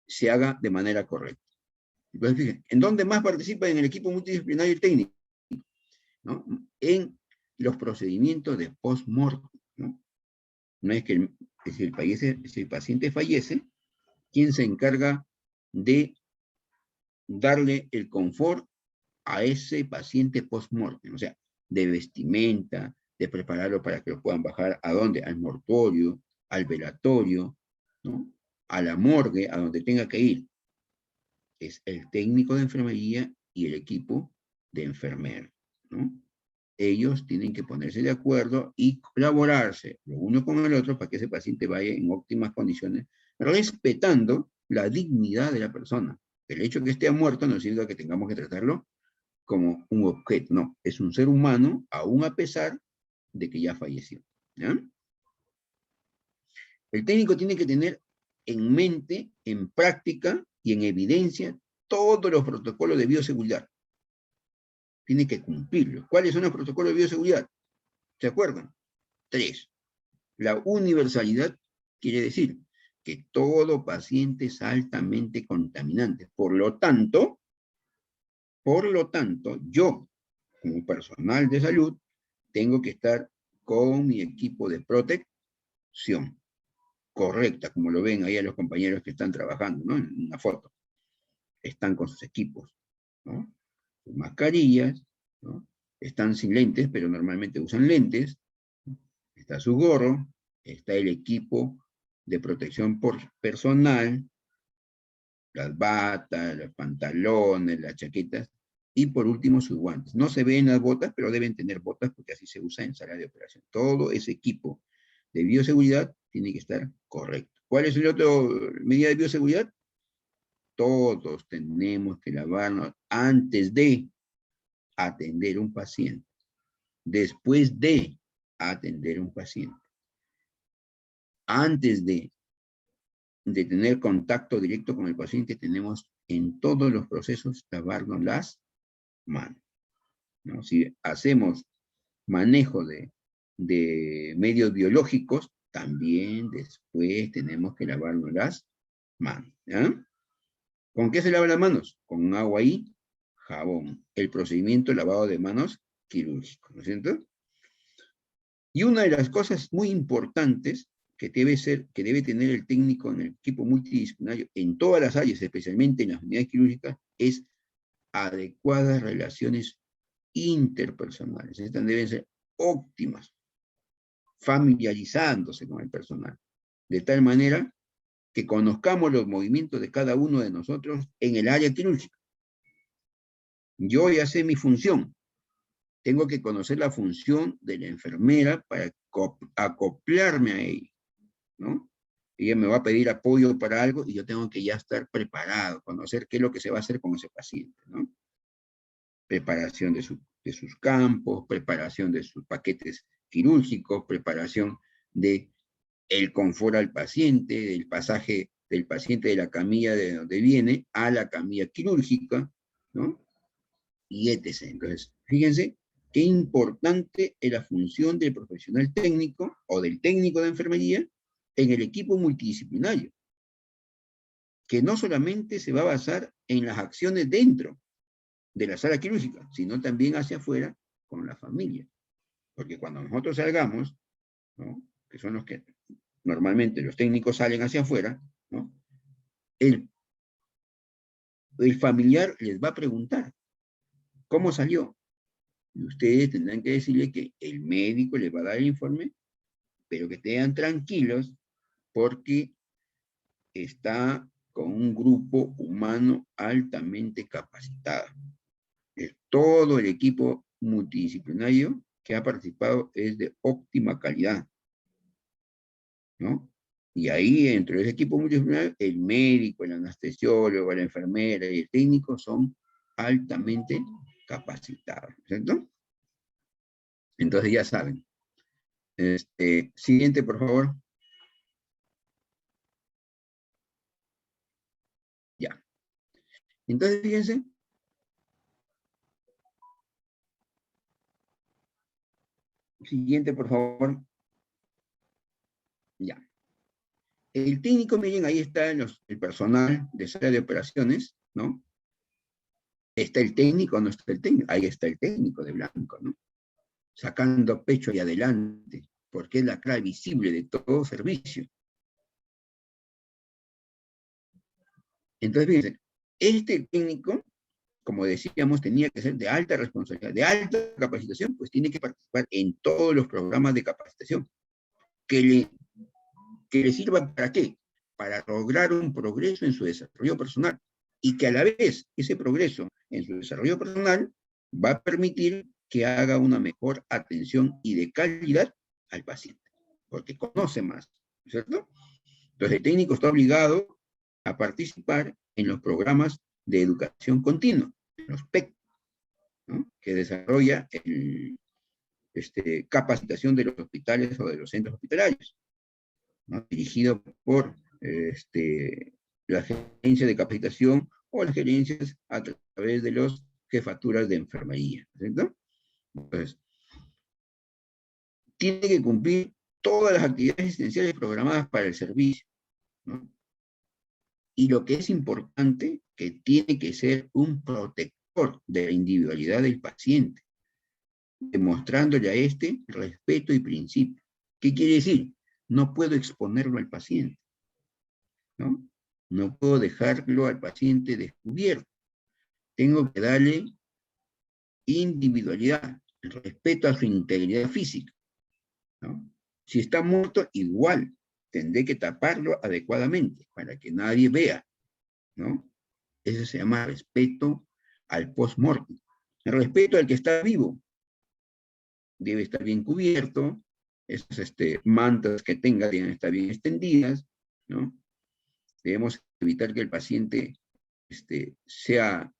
se haga de manera correcta. Entonces, fíjense, ¿en dónde más participa en el equipo multidisciplinario el técnico? ¿No? En los procedimientos de post-mortem, ¿no? No es que si el paciente fallece, ¿quién se encarga de darle el confort a ese paciente post-mortem? O sea, de vestimenta, de prepararlo para que lo puedan bajar ¿a dónde? Al mortuorio, al velatorio, ¿no? A la morgue, a donde tenga que ir. Es el técnico de enfermería y el equipo de enfermeros, ¿no? Ellos tienen que ponerse de acuerdo y colaborarse lo uno con el otro para que ese paciente vaya en óptimas condiciones, respetando la dignidad de la persona. El hecho de que esté muerto no significa que tengamos que tratarlo como un objeto, no, es un ser humano, aún a pesar de que ya falleció. ¿Ya? El técnico tiene que tener en mente, en práctica y en evidencia todos los protocolos de bioseguridad. Tiene que cumplirlos. ¿Cuáles son los protocolos de bioseguridad? ¿Se acuerdan? 3. La universalidad quiere decir que todo paciente es altamente contaminante. Por lo tanto, yo, como personal de salud, tengo que estar con mi equipo de protección correcta, como lo ven ahí a los compañeros que están trabajando, ¿no? En una foto. Están con sus equipos, ¿no? Sus mascarillas, ¿no? Están sin lentes, pero normalmente usan lentes. Está su gorro, está el equipo de protección personal, las batas, los pantalones, las chaquetas, y por último sus guantes. No se ven las botas, pero deben tener botas porque así se usa en sala de operación. Todo ese equipo de bioseguridad tiene que estar correcto. ¿Cuál es la otra medida de bioseguridad? Todos tenemos que lavarnos antes de atender un paciente, después de atender un paciente, antes de tener contacto directo con el paciente, tenemos en todos los procesos lavarnos las manos, ¿no? Si hacemos manejo de medios biológicos, también después tenemos que lavarnos las manos, ¿ya? ¿Con qué se lavan las manos? Con agua y jabón. El procedimiento de lavado de manos quirúrgico, ¿no es cierto? Y una de las cosas muy importantes que debe tener el técnico en el equipo multidisciplinario en todas las áreas, especialmente en las unidades quirúrgicas, es adecuadas relaciones interpersonales. Estas deben ser óptimas, familiarizándose con el personal, de tal manera que conozcamos los movimientos de cada uno de nosotros en el área quirúrgica. Yo ya sé mi función, tengo que conocer la función de la enfermera para acoplarme a ella, ¿no? Ella me va a pedir apoyo para algo y yo tengo que ya estar preparado, conocer qué es lo que se va a hacer con ese paciente, ¿no? Preparación de sus campos, preparación de sus paquetes quirúrgicos, preparación de el confort al paciente, del pasaje del paciente de la camilla de donde viene a la camilla quirúrgica, ¿no? Y etc. Entonces, fíjense qué importante es la función del profesional técnico o del técnico de enfermería en el equipo multidisciplinario, que no solamente se va a basar en las acciones dentro de la sala quirúrgica, sino también hacia afuera con la familia. Porque cuando nosotros salgamos, ¿no? Que son los que normalmente los técnicos salen hacia afuera, ¿no? El familiar les va a preguntar, ¿cómo salió? Y ustedes tendrán que decirle que el médico les va a dar el informe, pero que estén tranquilos porque está con un grupo humano altamente capacitado. Todo el equipo multidisciplinario que ha participado es de óptima calidad, ¿no? Y ahí, dentro de ese equipo multidisciplinario, el médico, el anestesiólogo, la enfermera y el técnico son altamente capacitados, ¿cierto? Entonces ya saben. Siguiente, por favor. Ya. Entonces, fíjense. Siguiente, por favor. Ya. El técnico, miren, ahí está el personal de sala de operaciones, ¿no? ¿Está el técnico o no está el técnico? Ahí está el técnico de blanco, ¿no? Sacando pecho y adelante, porque es la cara visible de todo servicio. Entonces, fíjense, este técnico como decíamos, tenía que ser de alta responsabilidad, de alta capacitación, pues tiene que participar en todos los programas de capacitación. Que le sirva para qué? Para lograr un progreso en su desarrollo personal. Y que a la vez ese progreso en su desarrollo personal va a permitir que haga una mejor atención y de calidad al paciente, porque conoce más, ¿cierto? Entonces el técnico está obligado a participar en los programas de educación continua, los PEC, ¿no? Que desarrolla capacitación de los hospitales o de los centros hospitalarios, ¿no? Dirigido por la gerencia de capacitación o las gerencias a través de las jefaturas de enfermería, ¿cierto? Entonces, tiene que cumplir todas las actividades esenciales programadas para el servicio, ¿no? Y lo que es importante, que tiene que ser un protector de la individualidad del paciente, demostrándole a este respeto y principio. ¿Qué quiere decir? No puedo exponerlo al paciente, ¿no? No puedo dejarlo al paciente descubierto. Tengo que darle individualidad, respeto a su integridad física, ¿no? Si está muerto, igual, tendré que taparlo adecuadamente para que nadie vea, ¿no? Eso se llama respeto al post-mortem. El respeto al que está vivo. Debe estar bien cubierto, esas mantas que tenga deben estar bien extendidas, ¿no? Debemos evitar que el paciente sea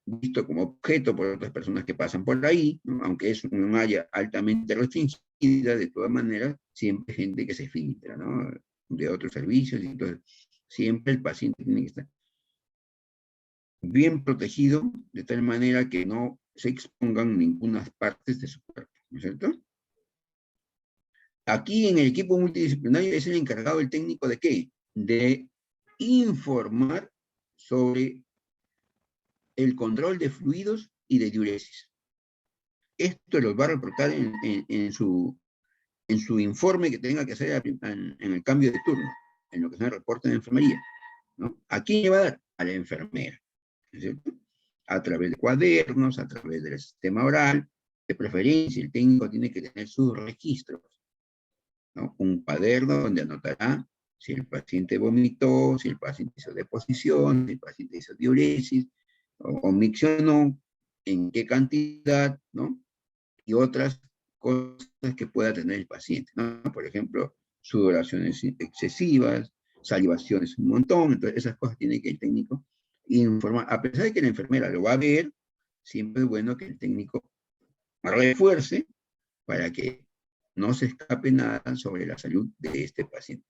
visto como objeto por otras personas que pasan por ahí, ¿no? Aunque es un área altamente restringida, de todas maneras, siempre hay gente que se filtra, ¿no? De otros servicios, y entonces siempre el paciente tiene que estar bien protegido, de tal manera que no se expongan ninguna partes de su cuerpo, ¿no es cierto? Aquí en el equipo multidisciplinario es el encargado el técnico de ¿qué? De informar sobre el control de fluidos y de diuresis. Esto los va a reportar en su informe que tenga que hacer en el cambio de turno, en lo que se llama reporte de enfermería, ¿no? ¿A quién le va a dar? A la enfermera, ¿no es cierto? A través de cuadernos, a través del sistema oral, de preferencia, el técnico tiene que tener sus registros, ¿no? Un cuaderno donde anotará si el paciente vomitó, si el paciente hizo deposición, si el paciente hizo diuresis, o miccionó, en qué cantidad, ¿no? Y otras cosas que pueda tener el paciente, ¿no? Por ejemplo, sudoraciones excesivas, salivaciones un montón, entonces esas cosas tiene que el técnico informar. A pesar de que la enfermera lo va a ver, siempre es bueno que el técnico refuerce para que no se escape nada sobre la salud de este paciente.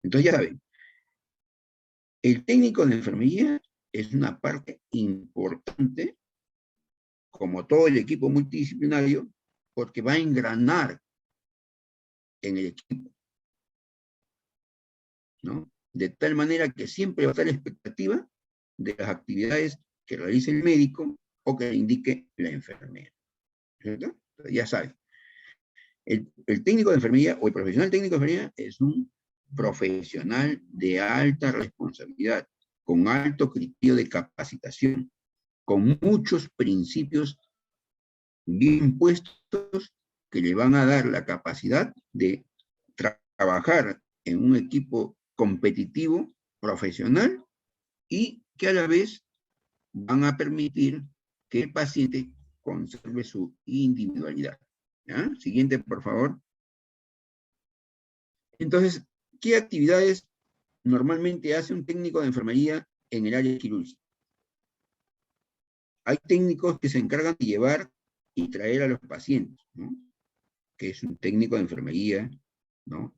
Entonces ya saben, el técnico de enfermería es una parte importante, como todo el equipo multidisciplinario, porque va a engranar en el equipo, ¿no? De tal manera que siempre va a estar la expectativa de las actividades que realice el médico o que le indique la enfermera, ¿cierto? Entonces, ya saben, el técnico de enfermería o el profesional técnico de enfermería es un profesional de alta responsabilidad, con alto criterio de capacitación, con muchos principios bien puestos que le van a dar la capacidad de trabajar en un equipo competitivo, profesional, y que a la vez van a permitir que el paciente conserve su individualidad. ¿Ya? Siguiente, por favor. Entonces, ¿qué actividades normalmente hace un técnico de enfermería en el área quirúrgica? Hay técnicos que se encargan de llevar y traer a los pacientes, ¿no? Que es un técnico de enfermería, ¿no?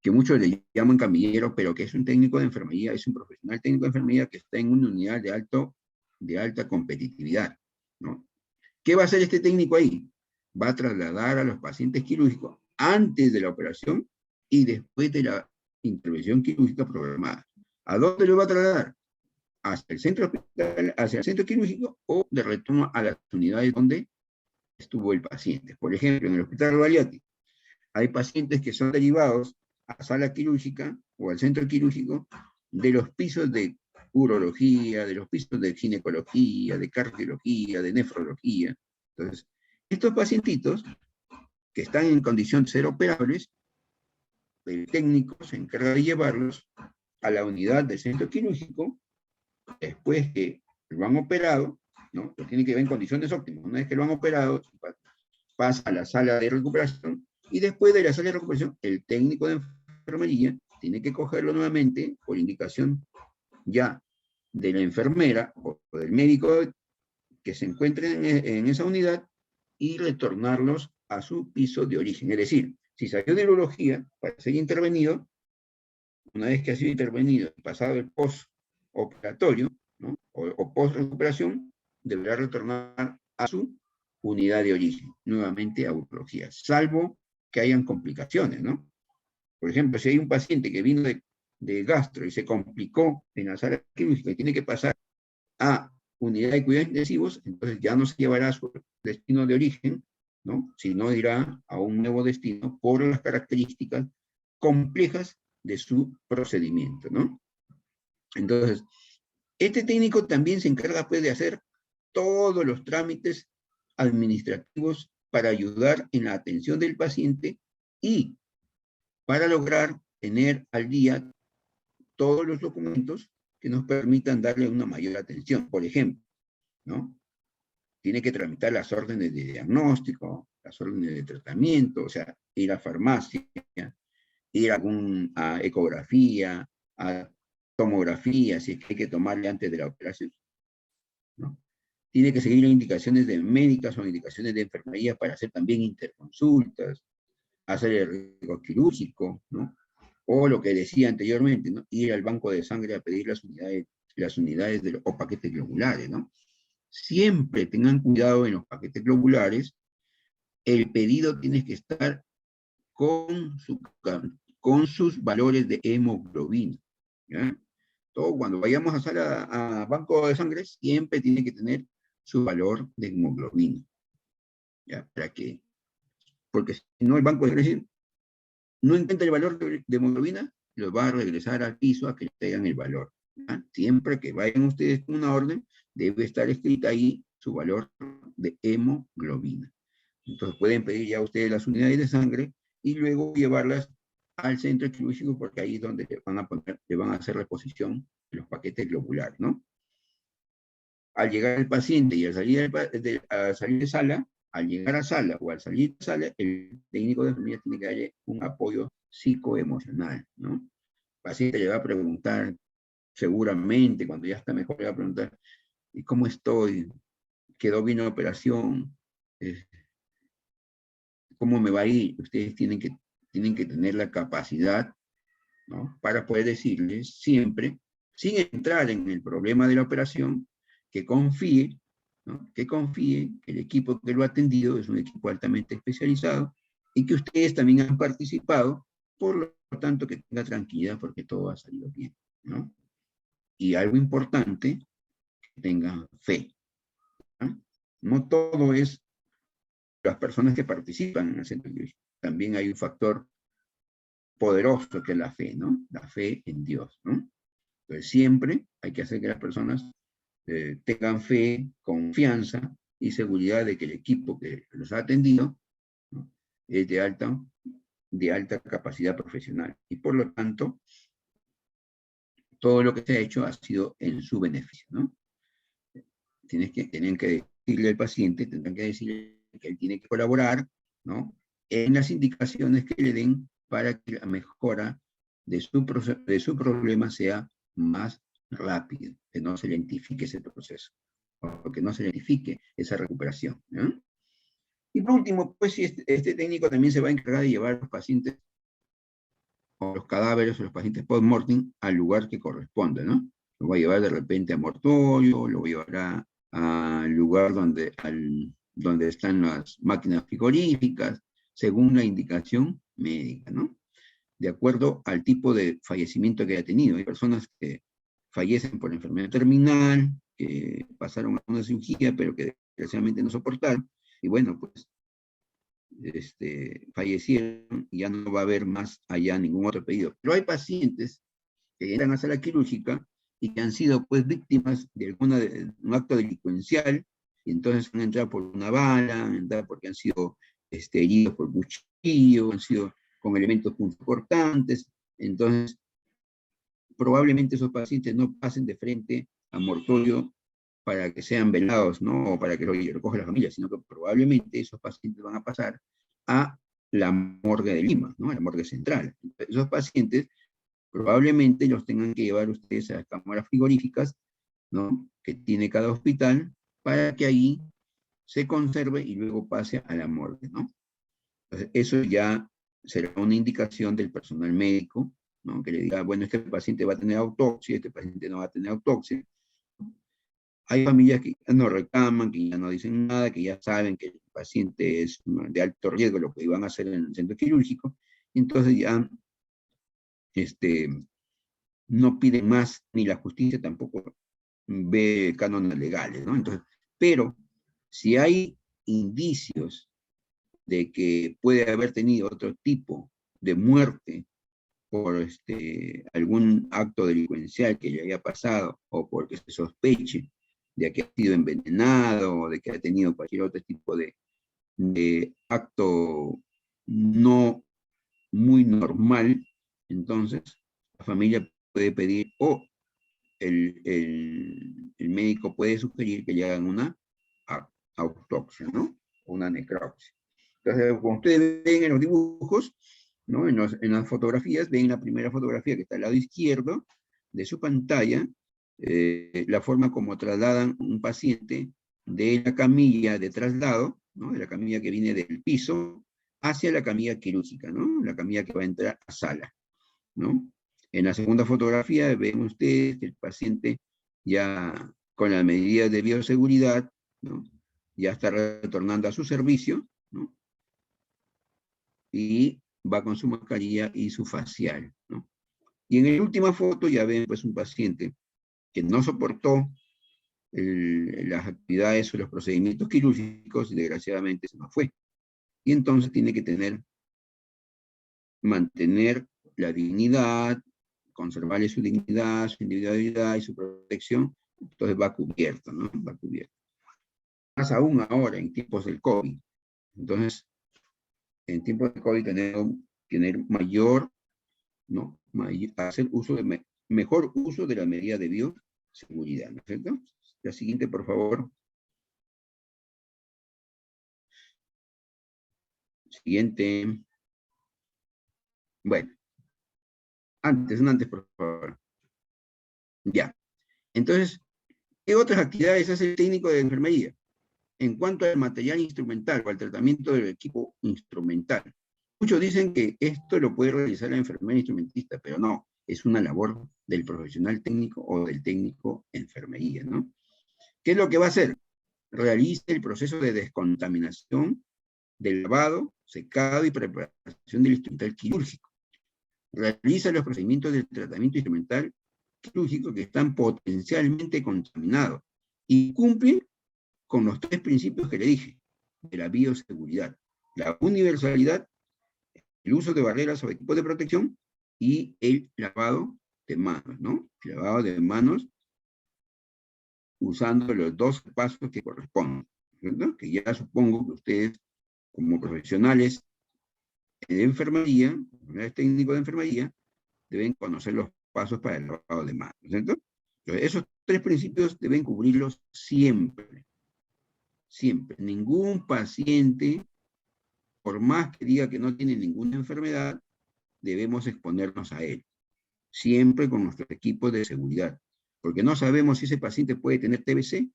Que muchos le llaman camillero, pero que es un técnico de enfermería, es un profesional técnico de enfermería que está en una unidad de alta competitividad, ¿no? ¿Qué va a hacer este técnico ahí? Va a trasladar a los pacientes quirúrgicos antes de la operación y después de la intervención quirúrgica programada. ¿A dónde lo va a trasladar? Hacia el centro hospital, hacia el centro quirúrgico o de retorno a las unidades donde estuvo el paciente. Por ejemplo, en el hospital Valiati hay pacientes que son derivados a sala quirúrgica o al centro quirúrgico de los pisos de urología, de los pisos de ginecología, de cardiología, de nefrología. Entonces, estos pacientitos que están en condición de ser operables, el técnico se encarga de llevarlos a la unidad del centro quirúrgico, después que lo han operado, ¿no? Lo tiene que ver en condiciones óptimas. Una vez que lo han operado, pasa a la sala de recuperación, y después de la sala de recuperación, el técnico de enfermería tiene que cogerlo nuevamente por indicación ya de la enfermera o del médico que se encuentre en esa unidad y retornarlos a su piso de origen. Es decir, si salió de urología para ser intervenido, una vez que ha sido intervenido, pasado el postoperatorio, ¿no? o post-recuperación, deberá retornar a su unidad de origen, nuevamente a urología, salvo que hayan complicaciones, ¿no? Por ejemplo, si hay un paciente que vino de gastro y se complicó en la sala quirúrgica y tiene que pasar a unidad de cuidados intensivos, entonces ya no se llevará a su destino de origen, ¿no? Sino irá a un nuevo destino por las características complejas de su procedimiento, ¿no? Entonces, este técnico también se encarga, pues, de hacer todos los trámites administrativos para ayudar en la atención del paciente y para lograr tener al día todos los documentos que nos permitan darle una mayor atención. Por ejemplo, ¿no? Tiene que tramitar las órdenes de diagnóstico, las órdenes de tratamiento, o sea, ir a farmacia, ir a ecografía, a tomografía, si es que hay que tomarle antes de la operación, ¿no? Tiene que seguir las indicaciones de médicas o indicaciones de enfermería para hacer también interconsultas, hacer el riesgo quirúrgico, ¿no? O lo que decía anteriormente, ¿no? Ir al banco de sangre a pedir las unidades o paquetes globulares, ¿no? Siempre tengan cuidado en los paquetes globulares, el pedido tiene que estar con, con sus valores de hemoglobina, ¿ya? Todo, cuando vayamos a hacer a banco de sangre, siempre tiene que tener su valor de hemoglobina, ¿ya? Porque si no el banco de sangre no encuentra el valor de hemoglobina, los va a regresar al piso a que tengan el valor, ¿ya? Siempre que vayan ustedes con una orden, debe estar escrita ahí su valor de hemoglobina. Entonces pueden pedir ya ustedes las unidades de sangre y luego llevarlas al centro quirúrgico, porque ahí es donde le van a hacer reposición de los paquetes globulares, ¿no? Al llegar el paciente y al salir de sala, al llegar a sala o al salir de sala, el técnico de enfermería tiene que darle un apoyo psicoemocional, ¿no? El paciente le va a preguntar, seguramente, cuando ya está mejor, le va a preguntar, ¿y cómo estoy? ¿Quedó bien la operación? ¿Cómo me va a ir? Ustedes tienen que tener la capacidad, ¿no? Para poder decirles siempre, sin entrar en el problema de la operación, que confíe, ¿no? Que confíe que el equipo que lo ha atendido es un equipo altamente especializado y que ustedes también han participado, por lo tanto que tenga tranquilidad porque todo ha salido bien, ¿no? Y algo importante, que tengan fe, ¿no? No todo es las personas que participan en el centro quirúrgico. También hay un factor poderoso que es la fe, ¿no? La fe en Dios, ¿no? Entonces siempre hay que hacer que las personas tengan fe, confianza y seguridad de que el equipo que los ha atendido, ¿no? Es de alta capacidad profesional. Y por lo tanto, todo lo que se ha hecho ha sido en su beneficio, ¿no? Tienen que decirle al paciente, tendrán que decirle que él tiene que colaborar, ¿no? En las indicaciones que le den para que la mejora de su problema sea más rápida, que no se lentifique ese proceso, o que no se lentifique esa recuperación, ¿no? Y por último, pues si este técnico también se va a encargar de llevar a los pacientes, o los cadáveres, o los pacientes post-mortem, al lugar que corresponde, ¿no? Lo va a llevar de repente a mortorio, lo llevará al lugar donde están las máquinas frigoríficas, según la indicación médica, ¿no? De acuerdo al tipo de fallecimiento que haya tenido. Hay personas que fallecen por enfermedad terminal, que pasaron a una cirugía, pero que desgraciadamente no soportaron, y bueno, pues fallecieron y ya no va a haber más allá ningún otro pedido. Pero hay pacientes que entran a sala quirúrgica y que han sido pues víctimas de un acto delincuencial, y entonces han entrado por una bala, han entrado porque han sido heridos por cuchillo, han sido con elementos punzocortantes. Entonces probablemente esos pacientes no pasen de frente a mortorio para que sean velados, ¿no? O para que lo recoja la familia, sino que probablemente esos pacientes van a pasar a la morgue de Lima, ¿no? A la morgue central. Entonces, esos pacientes probablemente los tengan que llevar ustedes a las cámaras frigoríficas, ¿no? Que tiene cada hospital, para que ahí se conserve y luego pase a la morgue, ¿no? Entonces, eso ya será una indicación del personal médico, ¿no? Que le diga, bueno, este paciente va a tener autopsia, este paciente no va a tener autopsia. Hay familias que ya no reclaman, que ya no dicen nada, que ya saben que el paciente es de alto riesgo, lo que iban a hacer en el centro quirúrgico, entonces ya no piden más, ni la justicia tampoco ve cánones legales, ¿no? Entonces, pero si hay indicios de que puede haber tenido otro tipo de muerte por algún acto delincuencial que le haya pasado, o porque se sospeche de que ha sido envenenado, o de que ha tenido cualquier otro tipo de acto no muy normal, entonces la familia puede pedir, o el médico puede sugerir que le hagan una autopsia, ¿no? O una necropsia. Entonces, como ustedes ven en los dibujos, ¿no? En las fotografías, ven la primera fotografía que está al lado izquierdo de su pantalla, la forma como trasladan un paciente de la camilla de traslado, ¿no? De la camilla que viene del piso, hacia la camilla quirúrgica, ¿no? La camilla que va a entrar a sala, ¿no? En la segunda fotografía ven ustedes que el paciente ya con las medidas de bioseguridad, ¿no? Ya está retornando a su servicio, ¿no? Y va con su mascarilla y su facial, ¿no? Y en la última foto ya ven pues un paciente que no soportó las actividades o los procedimientos quirúrgicos y desgraciadamente se nos fue. Y entonces tiene que mantener la dignidad, conservarle su dignidad, su individualidad y su protección. Entonces va cubierto, ¿no? Va cubierto. Más aún ahora, en tiempos del COVID. Entonces, en tiempos de COVID tener mayor, ¿no? Hacer mejor uso de la medida de bioseguridad, ¿no es cierto? La siguiente, por favor. Siguiente. Bueno, antes, por favor. Ya. Entonces, ¿qué otras actividades hace el técnico de enfermería? En cuanto al material instrumental o al tratamiento del equipo instrumental. Muchos dicen que esto lo puede realizar la enfermera instrumentista, pero no, es una labor del profesional técnico o del técnico enfermería, ¿no? ¿Qué es lo que va a hacer? Realiza el proceso de descontaminación, del lavado, secado y preparación del instrumental quirúrgico. Realiza los procedimientos del tratamiento instrumental quirúrgico que están potencialmente contaminados y cumple con los tres principios que le dije, de la bioseguridad: la universalidad, el uso de barreras o equipos de protección y el lavado de manos, ¿no? El lavado de manos usando los dos pasos que corresponden, ¿verdad? Que ya supongo que ustedes, como profesionales de enfermería, técnicos de enfermería, deben conocer los pasos para el lavado de manos, ¿cierto? Entonces, esos tres principios deben cubrirlos siempre. Siempre. Ningún paciente, por más que diga que no tiene ninguna enfermedad, debemos exponernos a él. Siempre con nuestro equipo de seguridad. Porque no sabemos si ese paciente puede tener TBC,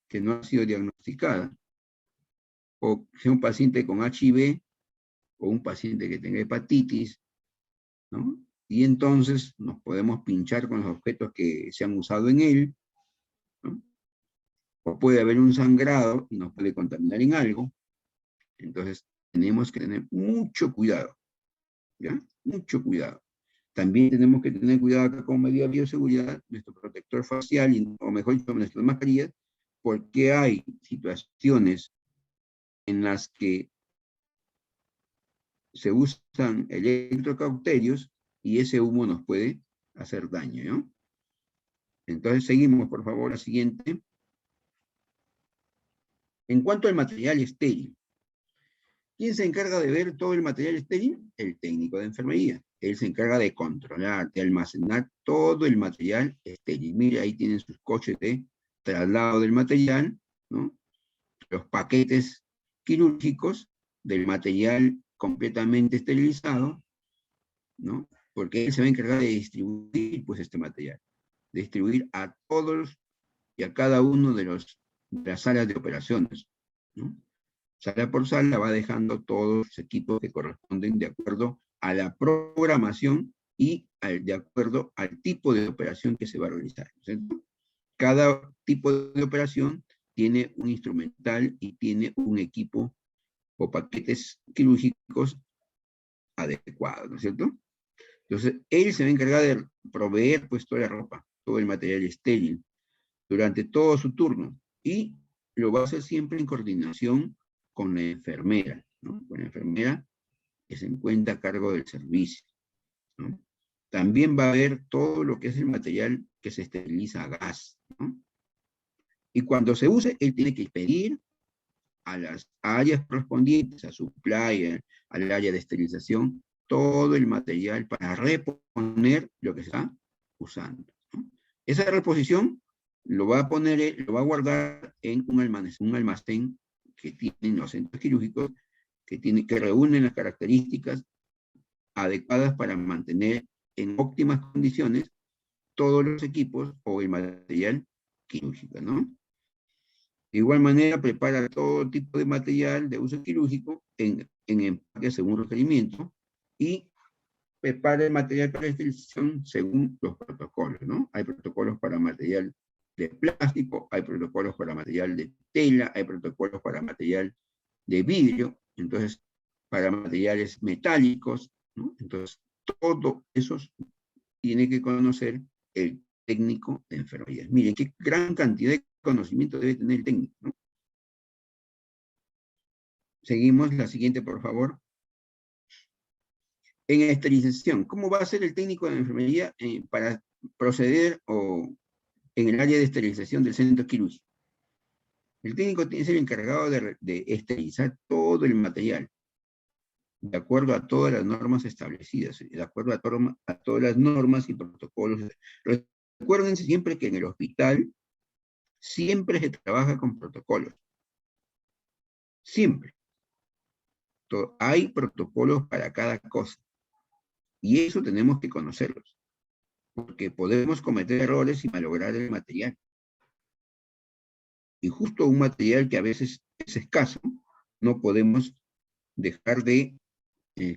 que no ha sido diagnosticada, o sea un paciente con HIV, o un paciente que tenga hepatitis, ¿no? Y entonces nos podemos pinchar con los objetos que se han usado en él, ¿no? O puede haber un sangrado y nos puede contaminar en algo. Entonces tenemos que tener mucho cuidado, ¿ya? Mucho cuidado. También tenemos que tener cuidado acá con medida de bioseguridad, nuestro protector facial, o mejor dicho, nuestras mascarillas, porque hay situaciones en las que se usan electrocauterios y ese humo nos puede hacer daño, ¿no? Entonces seguimos, por favor, la siguiente. En cuanto al material estéril, ¿quién se encarga de ver todo el material estéril? El técnico de enfermería. Él se encarga de controlar, de almacenar todo el material estéril. Mire, ahí tienen sus coches de traslado del material, ¿no? Los paquetes quirúrgicos del material completamente esterilizado, ¿no? Porque él se va a encargar de distribuir, pues, este material. Distribuir a todos y a cada uno de las salas de operaciones, ¿no? Sala por sala va dejando todos los equipos que corresponden de acuerdo a la programación y de acuerdo al tipo de operación que se va a realizar, ¿cierto? Cada tipo de operación tiene un instrumental y tiene un equipo o paquetes quirúrgicos adecuados, ¿no es cierto? Entonces, él se va a encargar de proveer pues toda la ropa, todo el material estéril durante todo su turno y lo va a hacer siempre en coordinación con la enfermera, ¿no? Con la enfermera que se encuentra a cargo del servicio, ¿no? También va a haber todo lo que es el material que se esteriliza a gas, ¿no? Y cuando se use, él tiene que pedir a las áreas correspondientes, a su playa, al área de esterilización, todo el material para reponer lo que se está usando, ¿no? Esa reposición lo va a poner, lo va a guardar en un almacén que tienen los centros quirúrgicos, que reúnen las características adecuadas para mantener en óptimas condiciones todos los equipos o el material quirúrgico, ¿no? De igual manera, prepara todo tipo de material de uso quirúrgico en empaque según requerimiento y prepara el material para esterilización según los protocolos, ¿no? Hay protocolos para material de plástico, hay protocolos para material de tela, hay protocolos para material de vidrio, entonces, para materiales metálicos, ¿no? Entonces, todo eso tiene que conocer el técnico de enfermería. Miren, qué gran cantidad de conocimiento debe tener el técnico, ¿no? Seguimos, la siguiente, por favor. En esterilización, ¿cómo va a ser el técnico de enfermería para proceder en el área de esterilización del centro quirúrgico? El técnico tiene que ser el encargado de esterilizar todo el material, de acuerdo a todas las normas establecidas, de acuerdo a todas las normas y protocolos. Recuérdense siempre que en el hospital siempre se trabaja con protocolos. Siempre. Hay protocolos para cada cosa. Y eso tenemos que conocerlos. Porque podemos cometer errores y malograr el material. Y justo un material que a veces es escaso, no podemos dejar de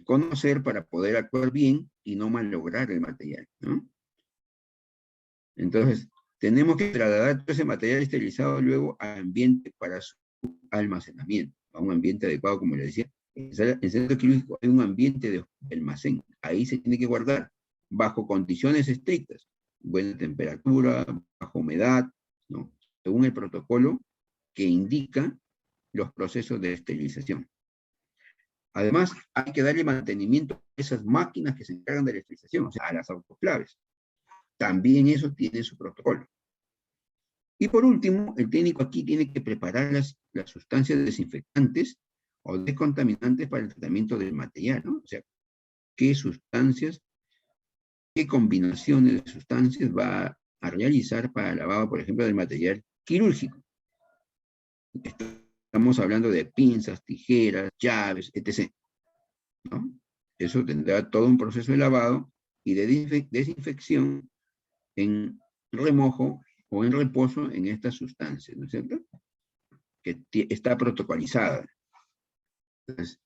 conocer para poder actuar bien y no malograr el material, ¿no? Entonces, tenemos que trasladar todo ese material esterilizado luego al ambiente para su almacenamiento, a un ambiente adecuado, como le decía. En el centro quirúrgico hay un ambiente de almacén. Ahí se tiene que guardar bajo condiciones estrictas, buena temperatura, bajo humedad, ¿no? Según el protocolo que indica los procesos de esterilización. Además, hay que darle mantenimiento a esas máquinas que se encargan de la esterilización, o sea, a las autoclaves. También eso tiene su protocolo. Y por último, el técnico aquí tiene que preparar las sustancias desinfectantes o descontaminantes para el tratamiento del material, ¿no? O sea, qué sustancias, qué combinaciones de sustancias va a realizar para el lavado, por ejemplo, del material quirúrgico. Estamos hablando de pinzas, tijeras, llaves, etc., ¿no? Eso tendrá todo un proceso de lavado y de desinfección en remojo o en reposo en estas sustancias, ¿no es cierto? Que está protocolizada. Entonces,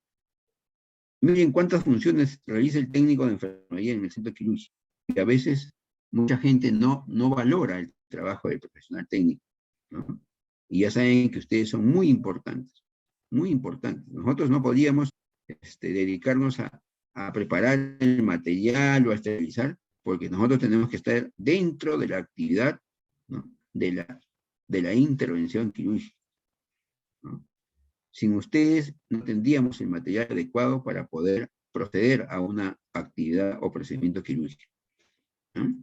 miren cuántas funciones realiza el técnico de enfermería en el centro quirúrgico. Y a veces mucha gente no valora el trabajo del profesional técnico, ¿no? Y ya saben que ustedes son muy importantes, muy importantes. Nosotros no podíamos dedicarnos a preparar el material o a esterilizar, porque nosotros tenemos que estar dentro de la actividad, ¿no? de la intervención quirúrgica, ¿no? Sin ustedes no tendríamos el material adecuado para poder proceder a una actividad o procedimiento quirúrgico, ¿no?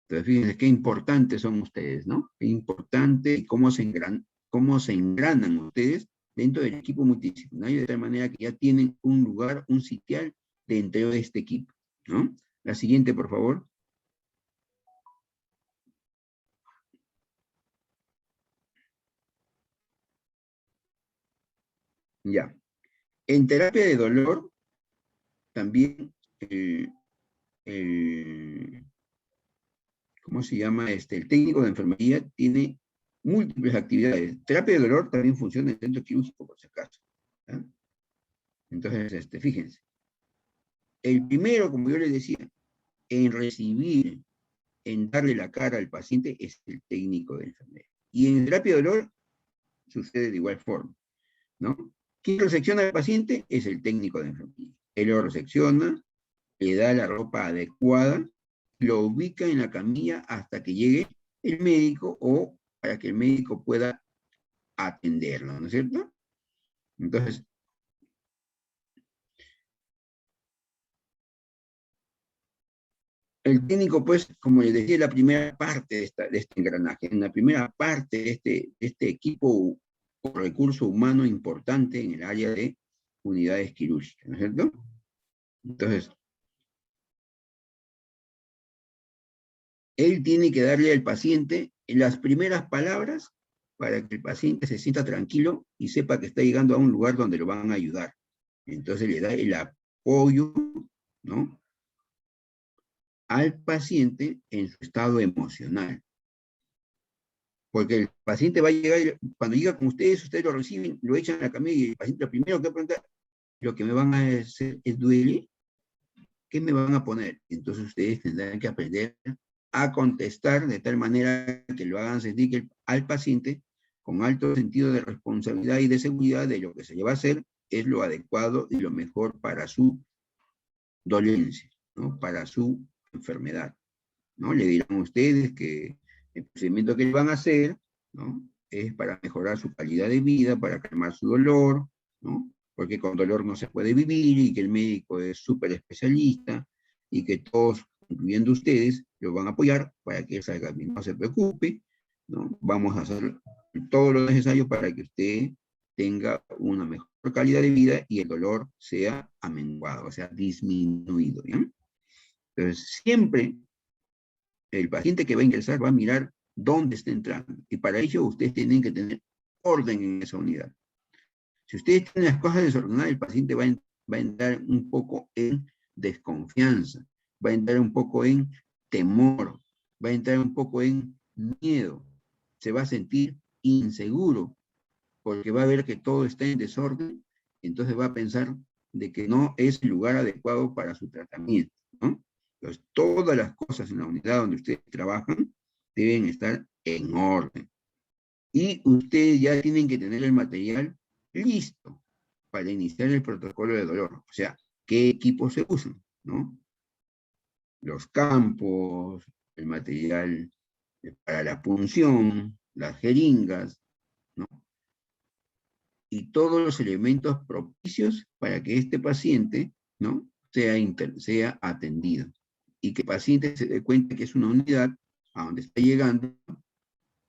Entonces, fíjense qué importantes son ustedes, ¿no? Qué importante y cómo se engranan ustedes dentro del equipo multidisciplinario, de tal manera que ya tienen un lugar, un sitial dentro de este equipo, ¿no? La siguiente, por favor. Ya. En terapia de dolor, también el, ¿cómo se llama? El técnico de enfermería tiene múltiples actividades. Terapia de dolor también funciona en el centro quirúrgico, por si acaso. ¿Ya? Entonces, fíjense. El primero, como yo les decía, en recibir, en darle la cara al paciente, es el técnico de enfermería. Y en terapia de dolor sucede de igual forma, ¿no? ¿Quién resecciona al paciente? Es el técnico de enfermería. Él lo resecciona, le da la ropa adecuada, lo ubica en la camilla hasta que llegue el médico o para que el médico pueda atenderlo, ¿no es cierto? Entonces, el técnico, pues, como les decía, es la primera parte de este engranaje, en la primera parte de este equipo o recurso humano importante en el área de unidades quirúrgicas, ¿no es cierto? Entonces, él tiene que darle al paciente las primeras palabras para que el paciente se sienta tranquilo y sepa que está llegando a un lugar donde lo van a ayudar. Entonces le da el apoyo, ¿no?, al paciente en su estado emocional. Porque el paciente va a llegar, cuando llega con ustedes lo reciben, lo echan a la camilla y el paciente lo primero que pregunta, lo que me van a hacer es duele, ¿qué me van a poner? Entonces ustedes tendrán que aprender a contestar de tal manera que lo hagan sentir al paciente con alto sentido de responsabilidad y de seguridad de lo que se le va a hacer es lo adecuado y lo mejor para su dolencia, ¿no?, para su enfermedad, ¿no? Le dirán a ustedes que el procedimiento que le van a hacer, ¿no?, es para mejorar su calidad de vida, para calmar su dolor, ¿no?, porque con dolor no se puede vivir y que el médico es súper especialista y que todos, incluyendo ustedes, lo van a apoyar para que él salga bien. No se preocupe, ¿no? Vamos a hacer todo lo necesario para que usted tenga una mejor calidad de vida y el dolor sea amenguado, o sea, disminuido, ¿ya? Entonces, siempre el paciente que va a ingresar va a mirar dónde está entrando. Y para ello ustedes tienen que tener orden en esa unidad. Si ustedes tienen las cosas desordenadas, el paciente va a entrar un poco en desconfianza, va a entrar un poco en temor, va a entrar un poco en miedo, se va a sentir inseguro, porque va a ver que todo está en desorden, entonces va a pensar de que no es el lugar adecuado para su tratamiento, ¿no? Entonces, todas las cosas en la unidad donde ustedes trabajan deben estar en orden. Y ustedes ya tienen que tener el material listo para iniciar el protocolo de dolor. O sea, ¿qué equipos se usan?, ¿no? Los campos, el material para la punción, las jeringas, ¿no?, y todos los elementos propicios para que este paciente, ¿no?, sea atendido. Y que el paciente se dé cuenta que es una unidad a donde está llegando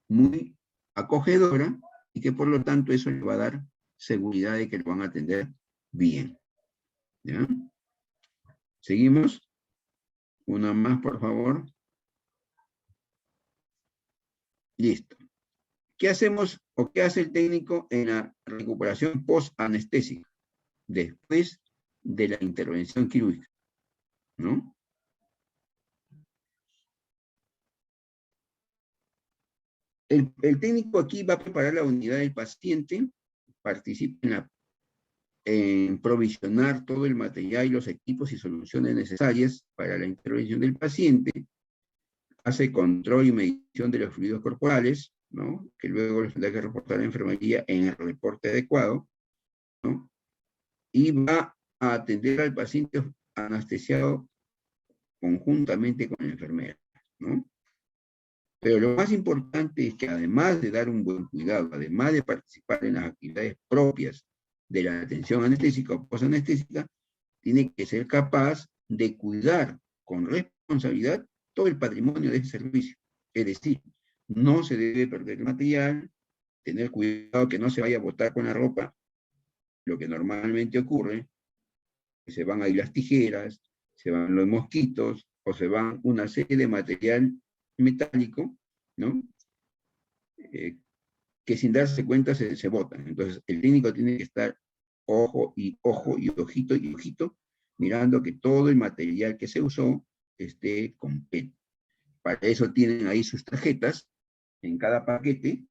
muy acogedora y que por lo tanto eso le va a dar seguridad de que lo van a atender bien. ¿Ya? ¿Seguimos? Una más, por favor. Listo. ¿Qué hacemos o qué hace el técnico en la recuperación post-anestésica después de la intervención quirúrgica? ¿No? El técnico aquí va a preparar la unidad del paciente, participa en provisionar todo el material y los equipos y soluciones necesarias para la intervención del paciente, hace control y medición de los fluidos corporales, ¿no?, que luego les tendrá que reportar a la enfermería en el reporte adecuado, ¿no?, y va a atender al paciente anestesiado conjuntamente con la enfermera, ¿no? Pero lo más importante es que además de dar un buen cuidado, además de participar en las actividades propias de la atención anestésica o posanestésica, tiene que ser capaz de cuidar con responsabilidad todo el patrimonio de ese servicio. Es decir, no se debe perder material, tener cuidado que no se vaya a botar con la ropa, lo que normalmente ocurre, que se van ahí las tijeras, se van los mosquitos, o se van una serie de material metálico, ¿no? Que sin darse cuenta se botan. Entonces, el técnico tiene que estar ojo y ojito, mirando que todo el material que se usó esté completo. Para eso tienen ahí sus tarjetas en cada paquete.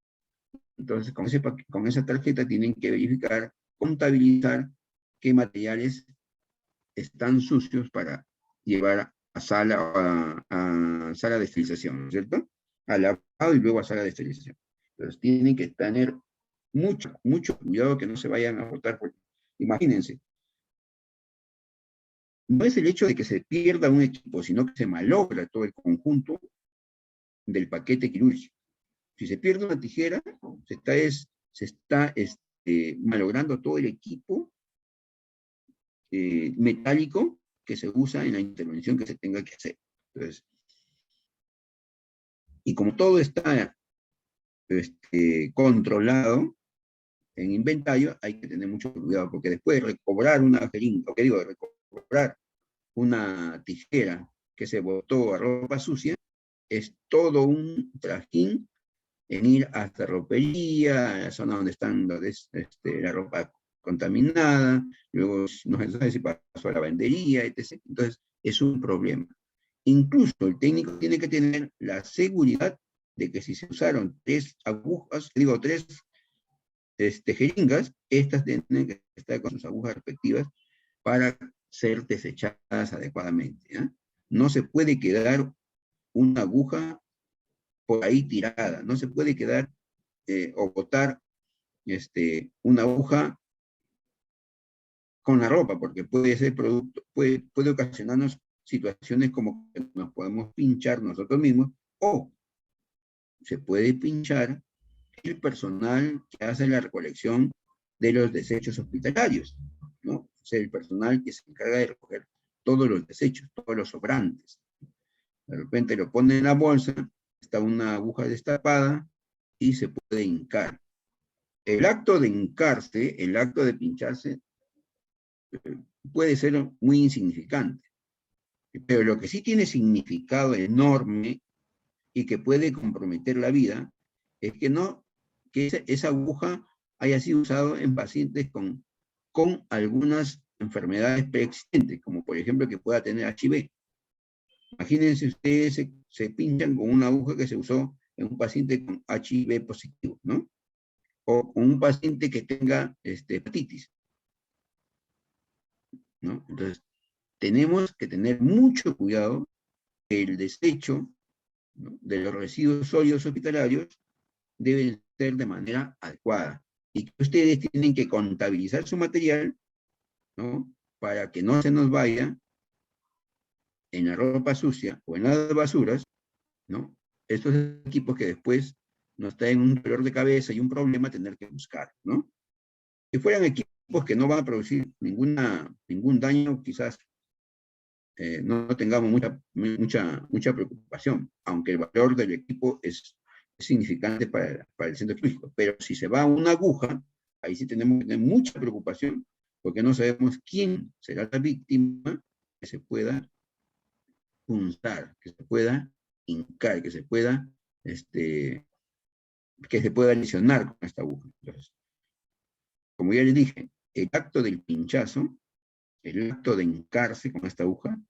Entonces, con esa tarjeta tienen que verificar, contabilizar qué materiales están sucios para llevar a sala de esterilización, ¿no es cierto? A lavado y luego a sala de esterilización. Entonces, tienen que tener mucho cuidado que no se vayan a botar. Imagínense, no es el hecho de que se pierda un equipo, sino que se malogra todo el conjunto del paquete quirúrgico. Si se pierde una tijera, se está malogrando todo el equipo metálico que se usa en la intervención que se tenga que hacer. Entonces, y como todo está controlado en inventario, hay que tener mucho cuidado, porque después de recobrar una jeringa, o que digo, de recobrar una tijera que se botó a ropa sucia, es todo un trajín en ir hasta ropería, a la zona donde están la ropa contaminada, luego no se sabe si pasó a la lavandería, etc. Entonces, es un problema. Incluso el técnico tiene que tener la seguridad de que si se usaron 3 agujas, digo 3 jeringas, estas tienen que estar con sus agujas respectivas para ser desechadas adecuadamente. ¿eh? No se puede quedar una aguja por ahí tirada, no se puede quedar o botar una aguja con la ropa, porque puede ser producto, puede ocasionarnos situaciones como que nos podemos pinchar nosotros mismos, o se puede pinchar el personal que hace la recolección de los desechos hospitalarios, ¿no? O sea, el personal que se encarga de recoger todos los desechos, todos los sobrantes. De repente lo pone en la bolsa, está una aguja destapada y se puede hincar. El acto de hincarse, el acto de pincharse, puede ser muy insignificante, pero lo que sí tiene significado enorme y que puede comprometer la vida es que esa aguja haya sido usada en pacientes con algunas enfermedades preexistentes, como por ejemplo que pueda tener HIV. Imagínense ustedes se pinchan con una aguja que se usó en un paciente con HIV positivo, ¿no? O con un paciente que tenga hepatitis, ¿no? Entonces, tenemos que tener mucho cuidado que el desecho, ¿no?, de los residuos sólidos hospitalarios deben ser de manera adecuada. Y que ustedes tienen que contabilizar su material, ¿no?, para que no se nos vaya en la ropa sucia o en las basuras, ¿no?, estos equipos que después nos traen un dolor de cabeza y un problema tener que buscar, ¿no? Si fueran equipos que no van a producir ningún daño, quizás no tengamos mucha preocupación, aunque el valor del equipo es significante para el centro quirúrgico. Pero si se va una aguja, ahí sí tenemos que tener mucha preocupación, porque no sabemos quién será la víctima que se pueda punzar, que se pueda hincar, que se pueda lesionar con esta aguja. Entonces, como ya les dije, el acto del pinchazo, el acto de hincarse con esta aguja,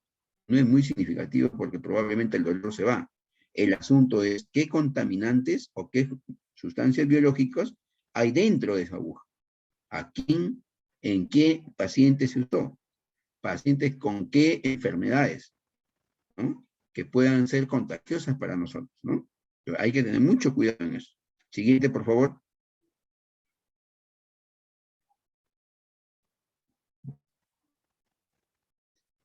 no es muy significativo porque probablemente el dolor se va. El asunto es qué contaminantes o qué sustancias biológicas hay dentro de esa aguja. ¿A quién, en qué paciente se usó? Pacientes con qué enfermedades, ¿no?, que puedan ser contagiosas para nosotros, ¿no? Pero hay que tener mucho cuidado en eso. Siguiente, por favor.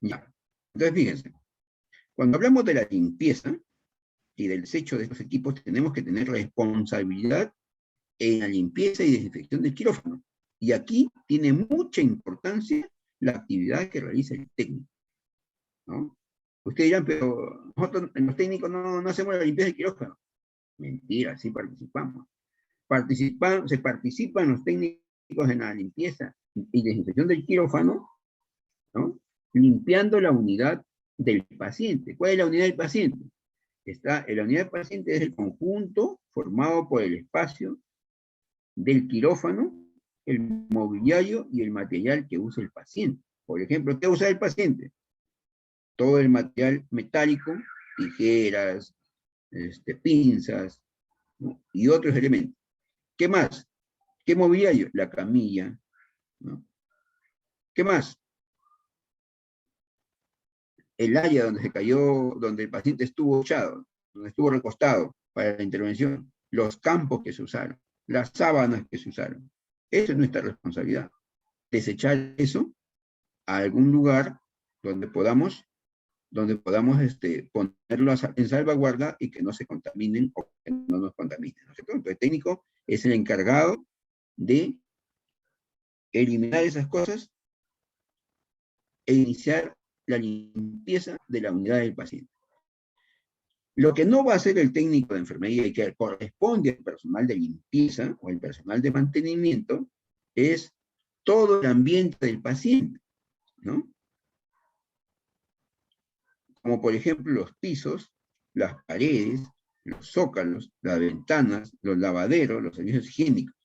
Ya. Entonces, fíjense, cuando hablamos de la limpieza y del desecho de estos equipos, tenemos que tener responsabilidad en la limpieza y desinfección del quirófano. Y aquí tiene mucha importancia la actividad que realiza el técnico, ¿no? Ustedes dirán, pero nosotros, los técnicos, no hacemos la limpieza del quirófano. Mentira, sí participamos. Se participan los técnicos en la limpieza y desinfección del quirófano, ¿no? Limpiando la unidad del paciente. ¿Cuál es la unidad del paciente? La unidad del paciente es el conjunto formado por el espacio del quirófano, el mobiliario y el material que usa el paciente. Por ejemplo, ¿qué usa el paciente? Todo el material metálico, tijeras, pinzas, ¿no? Y otros elementos. ¿Qué más? ¿Qué mobiliario? La camilla, ¿no? ¿Qué más? El área donde se cayó, donde el paciente estuvo echado, donde estuvo recostado para la intervención, los campos que se usaron, las sábanas que se usaron. Esa es nuestra responsabilidad. Desechar eso a algún lugar donde podamos ponerlo en salvaguarda y que no se contaminen o que no nos contaminen, ¿no es cierto? Entonces, el técnico es el encargado de eliminar esas cosas e iniciar la limpieza de la unidad del paciente. Lo que no va a hacer el técnico de enfermería y que corresponde al personal de limpieza o al personal de mantenimiento es todo el ambiente del paciente, ¿no? Como por ejemplo los pisos, las paredes, los zócalos, las ventanas, los lavaderos, los servicios higiénicos.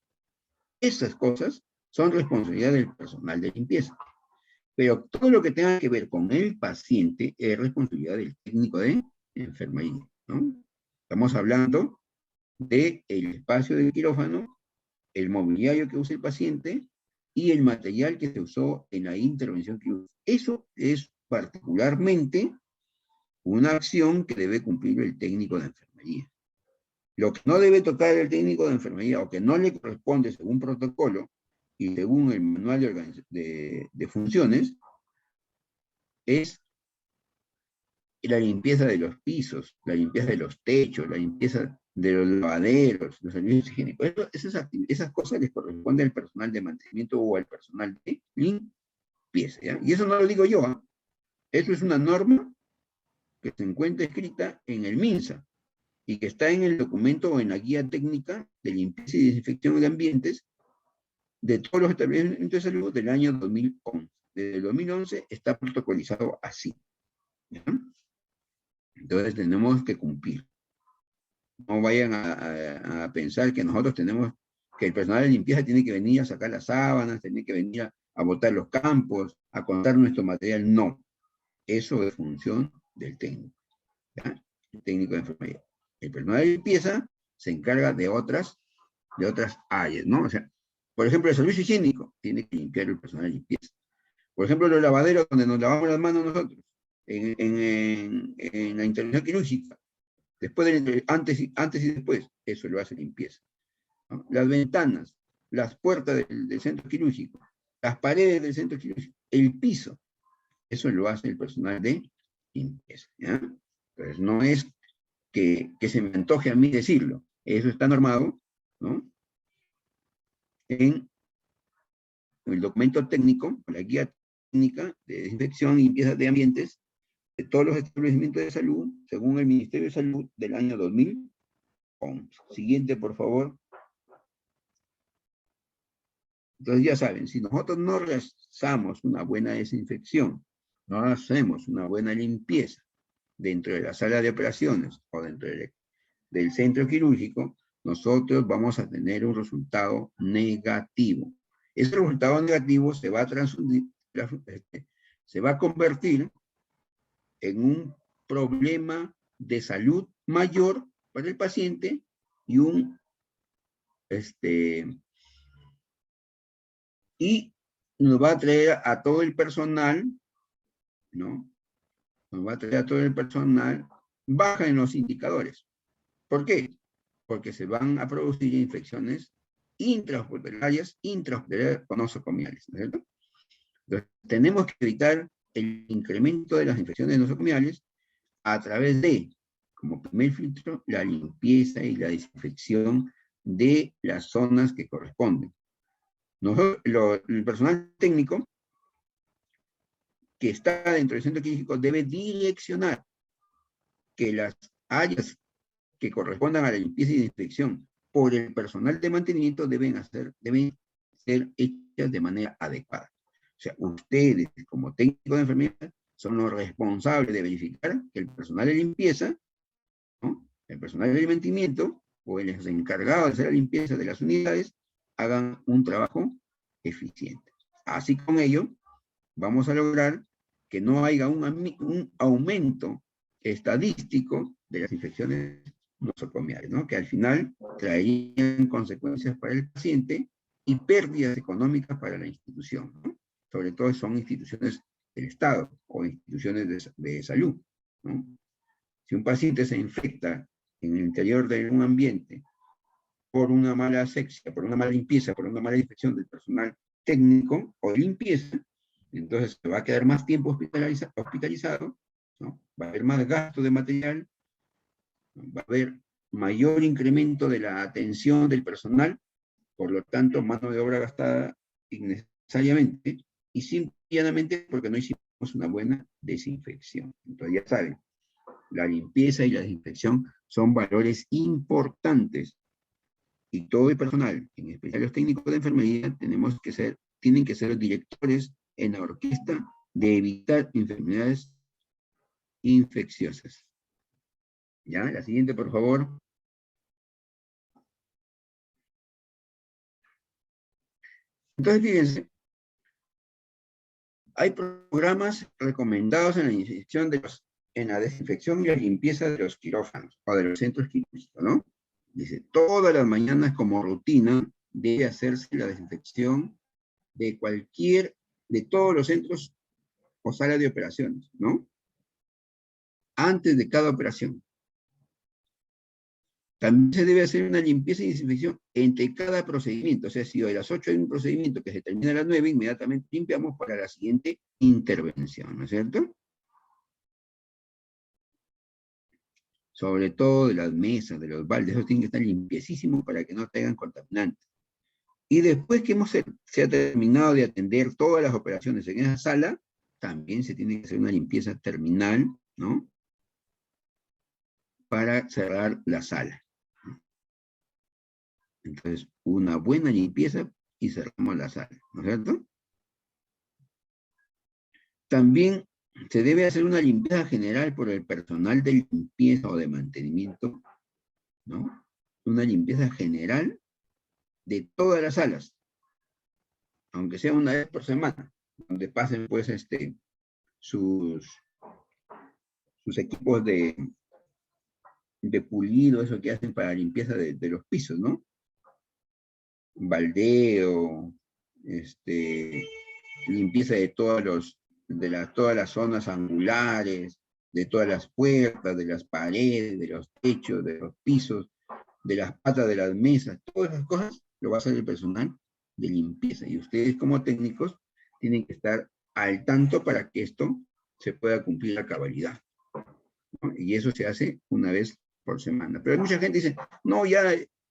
Esas cosas son responsabilidad del personal de limpieza. Pero todo lo que tenga que ver con el paciente es responsabilidad del técnico de enfermería, ¿no? Estamos hablando del espacio del quirófano, el mobiliario que usa el paciente y el material que se usó en la intervención quirúrgica. Eso es particularmente una acción que debe cumplir el técnico de enfermería. Lo que no debe tocar el técnico de enfermería o que no le corresponde según protocolo y según el manual de funciones es la limpieza de los pisos, la limpieza de los techos, la limpieza de los lavaderos, los servicios higiénicos. Esas cosas les corresponde al personal de mantenimiento o al personal de limpieza, ¿ya? Y eso no lo digo yo, ¿eh? Eso es una norma que se encuentra escrita en el MINSA y que está en el documento o en la guía técnica de limpieza y desinfección de ambientes de todos los establecimientos de salud del año 2011. Desde el 2011 está protocolizado así, ¿ya? Entonces tenemos que cumplir. No vayan a pensar que nosotros que el personal de limpieza tiene que venir a sacar las sábanas, tiene que venir a botar los campos, a contar nuestro material. No. Eso es función del técnico, ¿ya? El técnico de enfermería. El personal de limpieza se encarga de otras áreas, ¿no? O sea, por ejemplo, el servicio higiénico tiene que limpiar el personal de limpieza. Por ejemplo, los lavaderos donde nos lavamos las manos nosotros, en la intervención quirúrgica, antes y después, eso lo hace limpieza, ¿no? Las ventanas, las puertas del centro quirúrgico, las paredes del centro quirúrgico, el piso, eso lo hace el personal de limpieza, ¿ya? Entonces no es que se me antoje a mí decirlo, eso está normado, ¿no? En el documento técnico, la guía técnica de desinfección y limpieza de ambientes de todos los establecimientos de salud, según el Ministerio de Salud del año 2011. Siguiente, por favor. Entonces ya saben, si nosotros no realizamos una buena desinfección, no hacemos una buena limpieza dentro de la sala de operaciones o dentro del centro quirúrgico, nosotros vamos a tener un resultado negativo. Ese resultado negativo se va a convertir en un problema de salud mayor para el paciente y y nos va a traer a todo el personal, ¿no? Nos va a traer a todo el personal baja en los indicadores. ¿Por qué? Porque se van a producir infecciones intrahospitalarias o nosocomiales, ¿no es cierto? Entonces, tenemos que evitar el incremento de las infecciones nosocomiales a través de, como primer filtro, la limpieza y la desinfección de las zonas que corresponden. El personal técnico que está dentro del centro quirúrgico debe direccionar que las áreas que correspondan a la limpieza y desinfección por el personal de mantenimiento deben ser hechas de manera adecuada. O sea, ustedes, como técnicos de enfermería, son los responsables de verificar que el personal de limpieza, ¿no?, el personal de mantenimiento o el encargado de hacer la limpieza de las unidades hagan un trabajo eficiente. Así con ello, vamos a lograr que no haya un aumento estadístico de las infecciones nosocomiales, ¿no?, que al final traerían consecuencias para el paciente y pérdidas económicas para la institución, ¿no? Sobre todo son instituciones del Estado o instituciones de salud, ¿no? Si un paciente se infecta en el interior de un ambiente por una mala asepsia, por una mala limpieza, por una mala infección del personal técnico o de limpieza, entonces se va a quedar más tiempo hospitalizado, ¿no? Va a haber más gasto de material, ¿no? Va a haber mayor incremento de la atención del personal, por lo tanto, mano de obra gastada innecesariamente, y simplemente porque no hicimos una buena desinfección. Entonces ya saben, la limpieza y la desinfección son valores importantes, y todo el personal, en especial los técnicos de enfermería, tienen que ser los directores en la orquesta de evitar enfermedades infecciosas. ¿Ya? La siguiente, por favor. Entonces, fíjense, hay programas recomendados en la desinfección y la limpieza de los quirófanos o de los centros quirúrgicos, ¿no? Dice, todas las mañanas como rutina debe hacerse la desinfección de todos los centros o salas de operaciones, ¿no? Antes de cada operación. También se debe hacer una limpieza y desinfección entre cada procedimiento. O sea, si a las 8 hay un procedimiento que se termina a las 9, inmediatamente limpiamos para la siguiente intervención, ¿no es cierto? Sobre todo de las mesas, de los baldes, esos tienen que estar limpiecísimos para que no tengan contaminantes. Y después que se ha terminado de atender todas las operaciones en esa sala, también se tiene que hacer una limpieza terminal, ¿no?, para cerrar la sala. Entonces, una buena limpieza y cerramos la sala, ¿no es cierto? También se debe hacer una limpieza general por el personal de limpieza o de mantenimiento, ¿no? Una limpieza general de todas las salas, aunque sea una vez por semana, donde pasen pues sus equipos de pulido, eso que hacen para limpieza de los pisos, ¿no? Baldeo, limpieza de todas las zonas angulares, de todas las puertas, de las paredes, de los techos, de los pisos, de las patas de las mesas, todas esas cosas lo va a hacer el personal de limpieza. Y ustedes como técnicos tienen que estar al tanto para que esto se pueda cumplir a cabalidad, ¿no? Y eso se hace una vez por semana. Pero mucha gente dice, no, ya,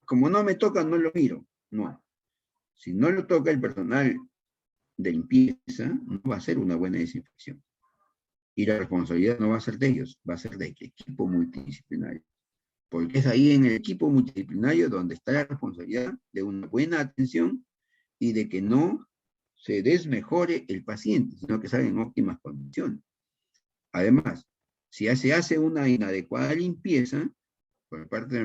como no me toca, no lo miro. No. Si no lo toca el personal de limpieza, no va a ser una buena desinfección. Y la responsabilidad no va a ser de ellos, va a ser del equipo multidisciplinario. Porque es ahí en el equipo multidisciplinario donde está la responsabilidad de una buena atención y de que no se desmejore el paciente, sino que salga en óptimas condiciones. Además, si se hace una inadecuada limpieza por parte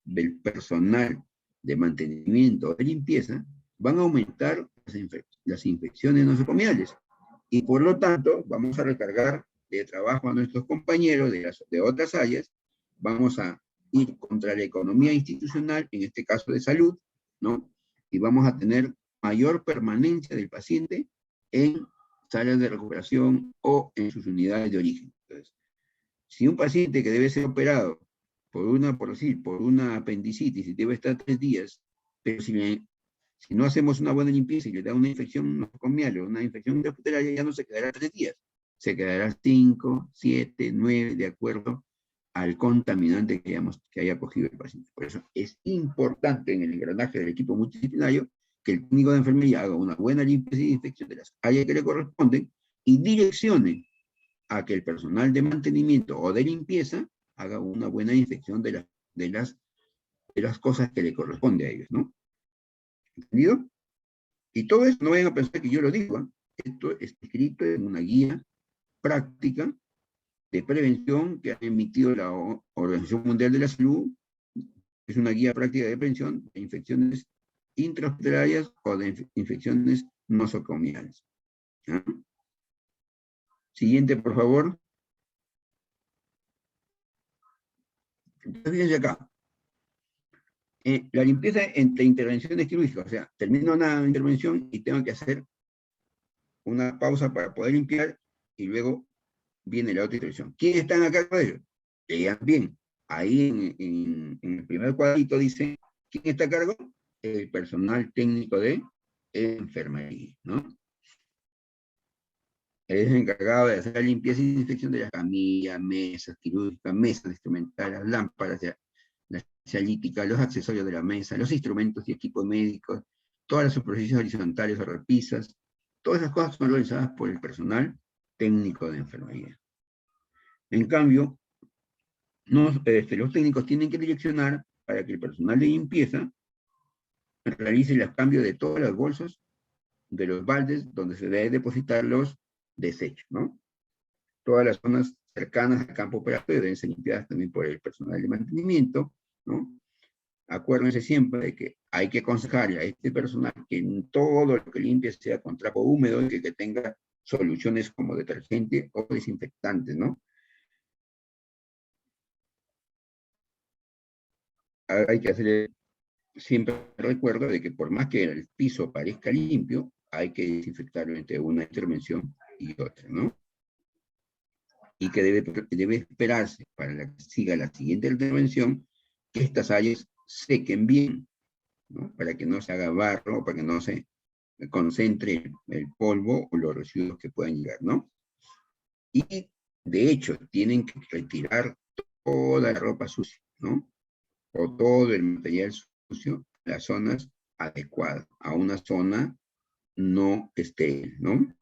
del personal de mantenimiento o de limpieza, van a aumentar las infecciones nosocomiales. Y por lo tanto, vamos a recargar de trabajo a nuestros compañeros de otras áreas, vamos a ir contra la economía institucional, en este caso de salud, ¿no? Y vamos a tener mayor permanencia del paciente en salas de recuperación o en sus unidades de origen. Entonces, si un paciente que debe ser operado por una apendicitis y debe estar 3 días, pero si no hacemos una buena limpieza y le da una infección nosocomial o una infección hospitalaria, ya no se quedará 3 días, se quedará 5, 7, 9, de acuerdo al contaminante que haya cogido el paciente. Por eso es importante en el engranaje del equipo multidisciplinario que el técnico de enfermería haga una buena limpieza y desinfección de las áreas que le corresponden y direccione a que el personal de mantenimiento o de limpieza haga una buena inspección de las cosas que le corresponde a ellos, ¿no? ¿Entendido? Y todo esto no vayan a pensar que yo lo digo, ¿eh? Esto está escrito en una guía práctica de prevención que ha emitido la Organización Mundial de la Salud. Es una guía práctica de prevención de infecciones intrahospitalarias o de infecciones nosocomiales. ¿Ah? Siguiente, por favor. Entonces, fíjense acá. La limpieza entre intervenciones quirúrgicas, o sea, termino una intervención y tengo que hacer una pausa para poder limpiar y luego viene la otra intervención. ¿Quiénes están a cargo de ello? Lean bien. Ahí en el primer cuadrito dice, ¿quién está a cargo? El personal técnico de enfermería, ¿no? Es encargado de hacer la limpieza y desinfección de las camillas, mesas quirúrgicas, mesas instrumentales, las lámparas, la cialítica, los accesorios de la mesa, los instrumentos y equipos médicos, todas las superficies horizontales o repisas, todas esas cosas son realizadas por el personal técnico de enfermería. En cambio, los técnicos tienen que direccionar para que el personal de limpieza realice los cambios de todas las bolsas de los baldes donde se debe depositar los desechos, ¿no? Todas las zonas cercanas al campo operatorio deben ser limpiadas también por el personal de mantenimiento, ¿no? Acuérdense siempre de que hay que aconsejarle a este personal que en todo lo que limpie sea con trapo húmedo y que tenga soluciones como detergente o desinfectantes, ¿no? Hay que hacer siempre recuerdo de que por más que el piso parezca limpio, hay que desinfectarlo entre una intervención y otra, ¿no? Y que debe esperarse para que siga la siguiente intervención, que estas áreas sequen bien, ¿no? Para que no se haga barro, para que no se concentre el polvo o los residuos que puedan llegar, ¿no? Y de hecho, tienen que retirar toda la ropa sucia, ¿no? O todo el material sucio a las zonas adecuadas, a una zona no estéril, ¿no?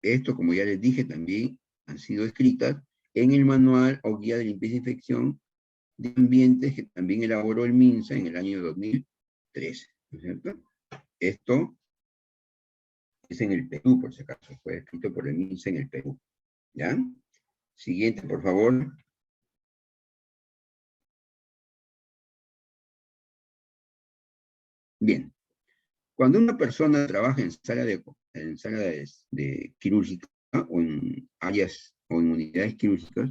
Esto, como ya les dije, también han sido escritas en el manual o guía de limpieza e infección de ambientes que también elaboró el MINSA en el año 2013, ¿no es cierto? Esto es en el Perú, por si acaso, fue escrito por el MINSA en el Perú, ¿ya? Siguiente, por favor. Bien, cuando una persona trabaja en sala de quirúrgica o en áreas o en unidades quirúrgicas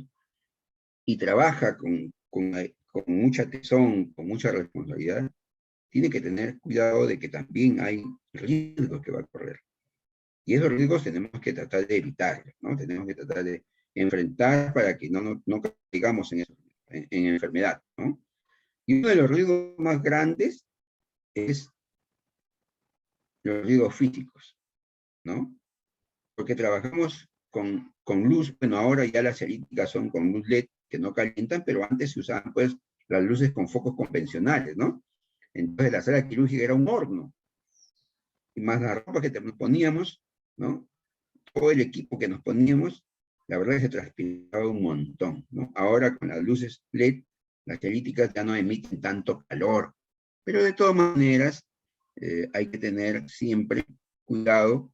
y trabaja con mucha tesón, con mucha responsabilidad, tiene que tener cuidado de que también hay riesgos que va a correr. Y esos riesgos tenemos que tratar de evitarlos, ¿no? Tenemos que tratar de enfrentar para que no caigamos en enfermedad, ¿no? Y uno de los riesgos más grandes es los riesgos físicos, ¿no? Porque trabajamos con luz, bueno, ahora ya las cialíticas son con luz LED que no calientan, pero antes se usaban pues las luces con focos convencionales, ¿no? Entonces la sala quirúrgica era un horno, y más la ropa que nos poníamos, ¿no? Todo el equipo que nos poníamos, la verdad es que se transpiraba un montón, ¿no? Ahora con las luces LED, las cialíticas ya no emiten tanto calor, pero de todas maneras hay que tener siempre cuidado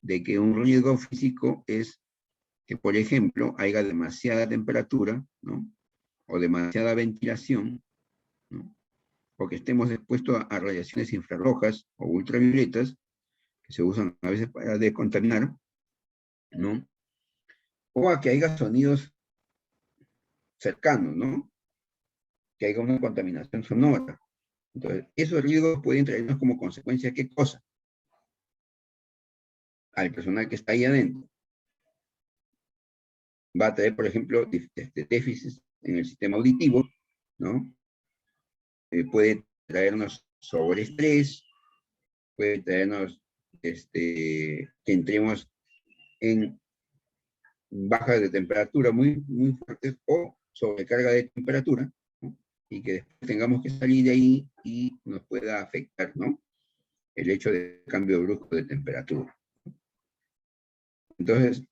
de que un riesgo físico es que, por ejemplo, haya demasiada temperatura, ¿no? O demasiada ventilación, ¿no? O que estemos expuestos a radiaciones infrarrojas o ultravioletas, que se usan a veces para descontaminar, ¿no? O a que haya sonidos cercanos, ¿no? Que haya una contaminación sonora. Entonces, esos riesgos pueden traernos como consecuencia, ¿qué cosa? Al personal que está ahí adentro. Va a traer, por ejemplo, déficits en el sistema auditivo, ¿no? Puede traernos sobreestrés, puede traernos que entremos en bajas de temperatura muy fuertes o sobrecarga de temperatura, ¿no? Y que después tengamos que salir de ahí y nos pueda afectar, ¿no? El hecho de cambio brusco de temperatura. Entonces,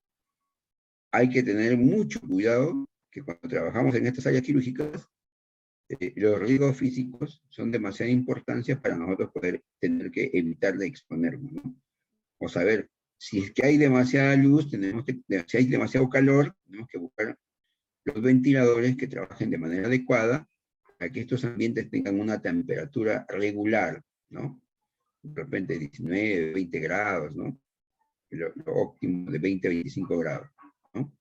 hay que tener mucho cuidado que cuando trabajamos en estas áreas quirúrgicas, los riesgos físicos son de demasiada importancia para nosotros poder tener que evitar de exponernos, ¿no? O saber, si es que hay demasiada luz, si hay demasiado calor, tenemos que buscar los ventiladores que trabajen de manera adecuada para que estos ambientes tengan una temperatura regular, ¿no? De repente 19, 20 grados, ¿no? Lo óptimo de 20 a 25 grados, ¿no?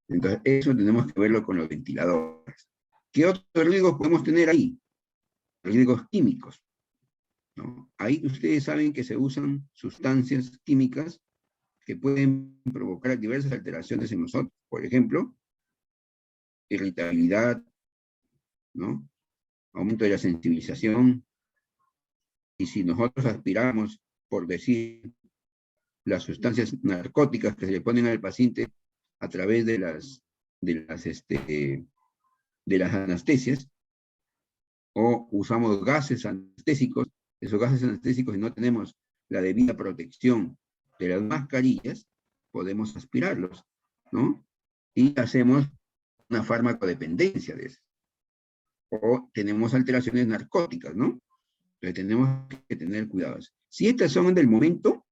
Entonces, eso tenemos que verlo con los ventiladores. ¿Qué otros riesgos podemos tener ahí? Riesgos químicos, ¿no? Ahí ustedes saben que se usan sustancias químicas que pueden provocar diversas alteraciones en nosotros. Por ejemplo, irritabilidad, ¿no? Aumento de la sensibilización. Y si nosotros aspiramos, por decir, las sustancias narcóticas que se le ponen al paciente a través de las anestesias, o usamos gases anestésicos, esos gases anestésicos, si no tenemos la debida protección de las mascarillas, podemos aspirarlos, ¿no? Y hacemos una farmacodependencia de eso. O tenemos alteraciones narcóticas, ¿no? Entonces tenemos que tener cuidados. Si estas son del momento,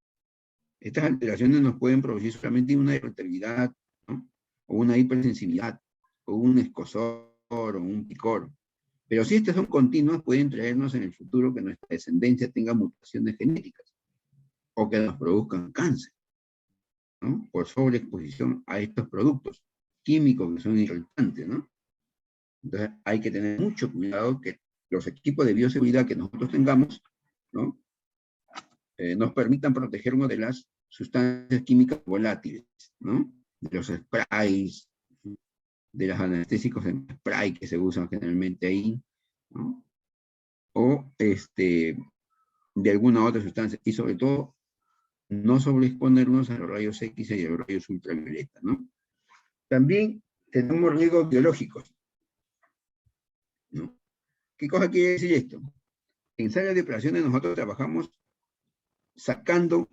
estas alteraciones nos pueden producir solamente una irritabilidad, ¿no? O una hipersensibilidad, o un escozor, o un picor. Pero si estas son continuas, pueden traernos en el futuro que nuestra descendencia tenga mutaciones genéticas, o que nos produzcan cáncer, ¿no? Por sobreexposición a estos productos químicos que son irritantes, ¿no? Entonces hay que tener mucho cuidado que los equipos de bioseguridad que nosotros tengamos, ¿no? Nos permitan protegernos de las sustancias químicas volátiles, ¿no? De los sprays, de los anestésicos en spray que se usan generalmente ahí, ¿no? O de alguna otra sustancia, y sobre todo, no sobreexponernos a los rayos X y a los rayos ultravioleta, ¿no? También tenemos riesgos biológicos, ¿no? ¿Qué cosa quiere decir esto? En salas de operaciones nosotros trabajamos sacando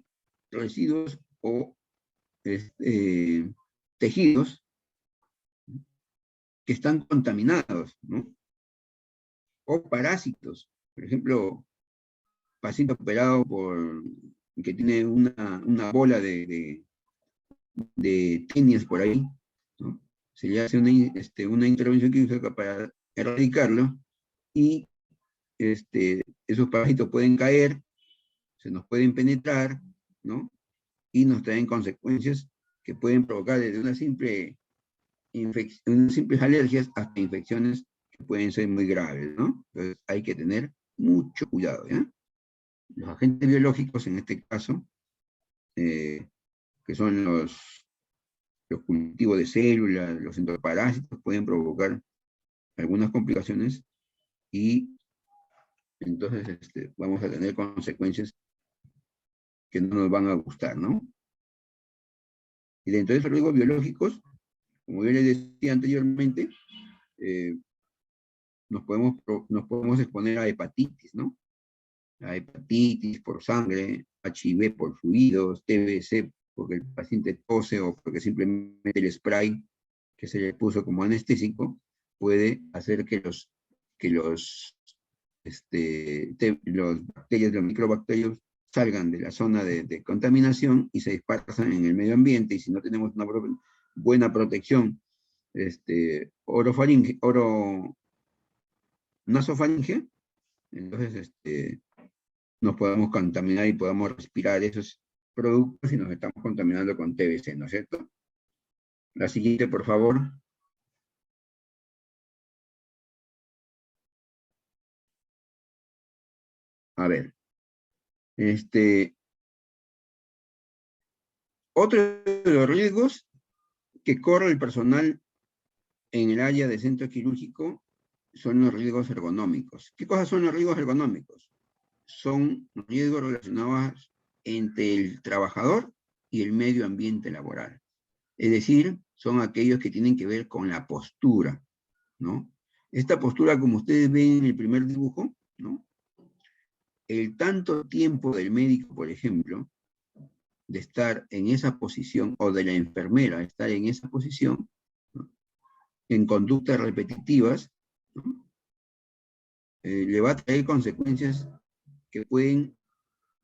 residuos o tejidos que están contaminados, ¿no? O parásitos. Por ejemplo, paciente operado que tiene una bola de tenias por ahí, ¿no? Se le hace una intervención quirúrgica para erradicarlo y esos parásitos pueden caer, se nos pueden penetrar, ¿no? Y nos traen consecuencias que pueden provocar desde unas simples alergias hasta infecciones que pueden ser muy graves, ¿no? Entonces hay que tener mucho cuidado, ¿ya? Los agentes biológicos, en este caso, que son los cultivos de células, los endoparásitos, pueden provocar algunas complicaciones y entonces vamos a tener consecuencias que no nos van a gustar, ¿no? Y dentro de esos riesgos biológicos, como yo les decía anteriormente, nos podemos exponer a hepatitis, ¿no? A hepatitis por sangre, HIV por fluidos, TBC porque el paciente tose o porque simplemente el spray que se le puso como anestésico puede hacer que los bacterias, los microbacterios salgan de la zona de contaminación y se dispersan en el medio ambiente, y si no tenemos una buena protección nasofaringe, entonces nos podemos contaminar y podemos respirar esos productos y nos estamos contaminando con TBC, ¿no es cierto? La siguiente, por favor. A ver. Otro de los riesgos que corre el personal en el área de centro quirúrgico son los riesgos ergonómicos. ¿Qué cosas son los riesgos ergonómicos? Son riesgos relacionados entre el trabajador y el medio ambiente laboral. Es decir, son aquellos que tienen que ver con la postura, ¿no? Esta postura, como ustedes ven en el primer dibujo, ¿no? El tanto tiempo del médico, por ejemplo, de estar en esa posición, o de la enfermera estar en esa posición, ¿no?, en conductas repetitivas, ¿no?, le va a traer consecuencias que pueden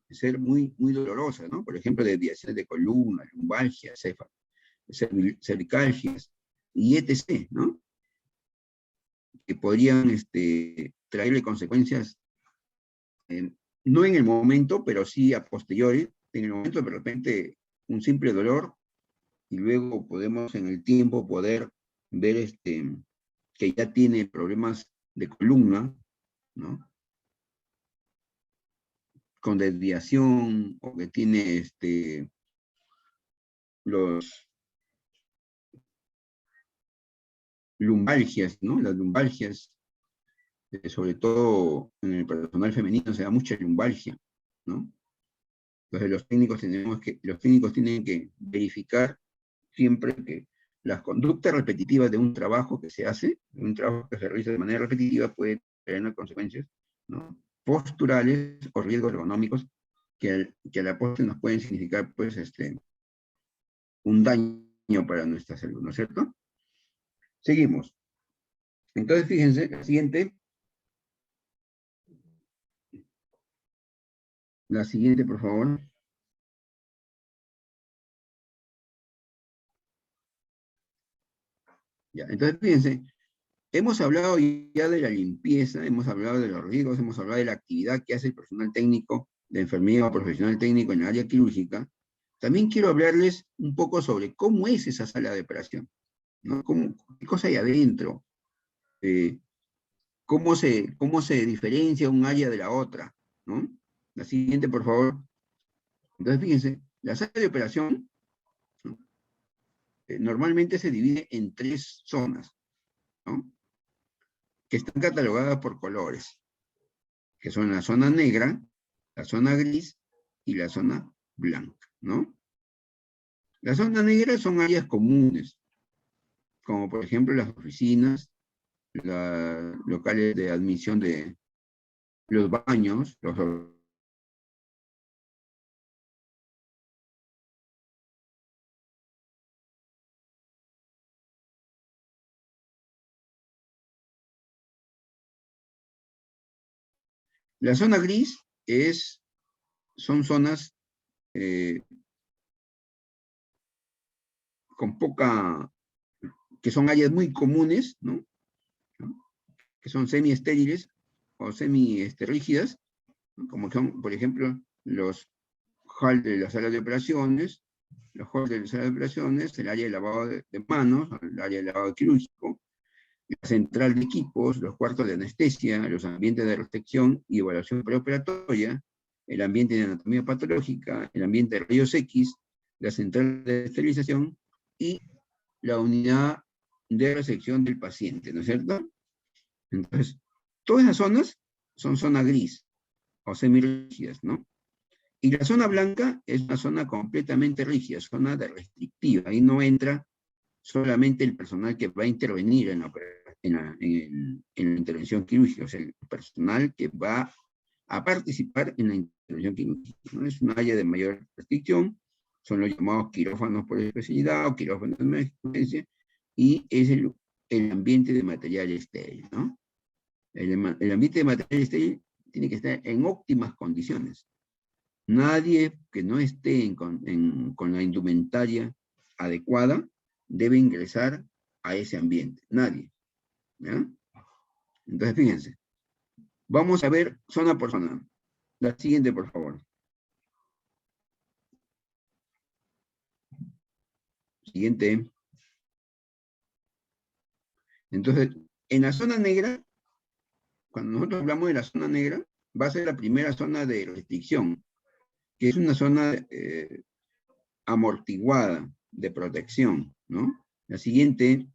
ser muy, muy dolorosas, ¿no? Por ejemplo, desviaciones de columna, lumbalgias, cervicalgias, y etc., ¿no?, que podrían traerle consecuencias, no en el momento, pero sí a posteriori. En el momento, de repente, un simple dolor, y luego podemos en el tiempo poder ver que ya tiene problemas de columna, ¿no?, con desviación, o que tiene los lumbalgias, ¿no? Las lumbalgias, sobre todo en el personal femenino, se da mucha lumbalgia, ¿no? Entonces los técnicos tienen que verificar siempre que las conductas repetitivas de un trabajo que se hace, de un trabajo que se realiza de manera repetitiva, puede tener consecuencias, ¿no?, posturales o riesgos ergonómicos que a la postre nos pueden significar, pues, un daño para nuestra salud, ¿no es cierto? Seguimos. Entonces, fíjense, la siguiente, por favor. Ya, entonces, fíjense, hemos hablado ya de la limpieza, hemos hablado de los riesgos, hemos hablado de la actividad que hace el personal técnico de enfermería o profesional técnico en el área quirúrgica. También quiero hablarles un poco sobre cómo es esa sala de operación, ¿no? ¿Qué cosa hay adentro? ¿Cómo se diferencia un área de la otra, ¿no? La siguiente, por favor. Entonces, fíjense, la sala de operación, ¿no?, normalmente se divide en 3 zonas, ¿no?, que están catalogadas por colores, que son la zona negra, la zona gris y la zona blanca, ¿no? La zona negra son áreas comunes, como por ejemplo las oficinas, los locales de admisión de los baños, la zona gris son zonas con poca, que son áreas muy comunes, ¿no?, que son semi-estériles o semi-rígidas, ¿no?, como son, por ejemplo, los halls de la sala de operaciones, los halls de la sala de operaciones, el área de lavado de manos, el área de lavado quirúrgico, la central de equipos, los cuartos de anestesia, los ambientes de recepción y evaluación preoperatoria, el ambiente de anatomía patológica, el ambiente de rayos X, la central de esterilización y la unidad de recepción del paciente, ¿no es cierto? Entonces, todas esas zonas son zona gris o semirrígidas, ¿no? Y la zona blanca es una zona completamente rígida, zona de restrictiva. Ahí no entra solamente el personal que va a intervenir en la intervención quirúrgica, o sea, el personal que va a participar en la intervención quirúrgica, ¿no? Es un área de mayor restricción, son los llamados quirófanos por especialidad o quirófanos de emergencia, y es el ambiente de material estéril, ¿no? El ambiente de material estéril tiene que estar en óptimas condiciones. Nadie que no esté con la indumentaria adecuada debe ingresar a ese ambiente. Nadie, ¿ya? Entonces, fíjense. Vamos a ver zona por zona. La siguiente, por favor. Siguiente. Entonces, en la zona negra, cuando nosotros hablamos de la zona negra, va a ser la primera zona de restricción, que es una zona amortiguada, de protección, ¿no? La siguiente.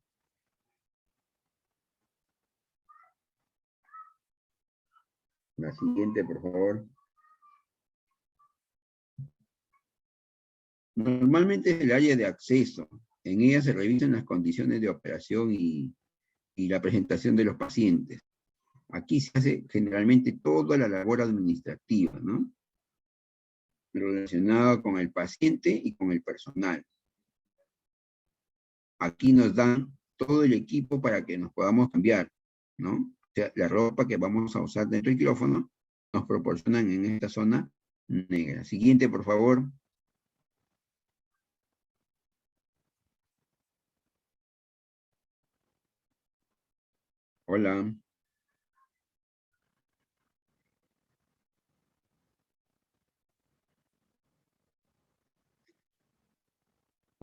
La siguiente, por favor. Normalmente es el área de acceso. En ella se revisan las condiciones de operación y la presentación de los pacientes. Aquí se hace generalmente toda la labor administrativa, ¿no? relacionado con el paciente y con el personal. Aquí nos dan todo el equipo para que nos podamos cambiar, ¿no? O sea, la ropa que vamos a usar dentro del quirófano nos proporcionan en esta zona negra. Siguiente, por favor. Hola.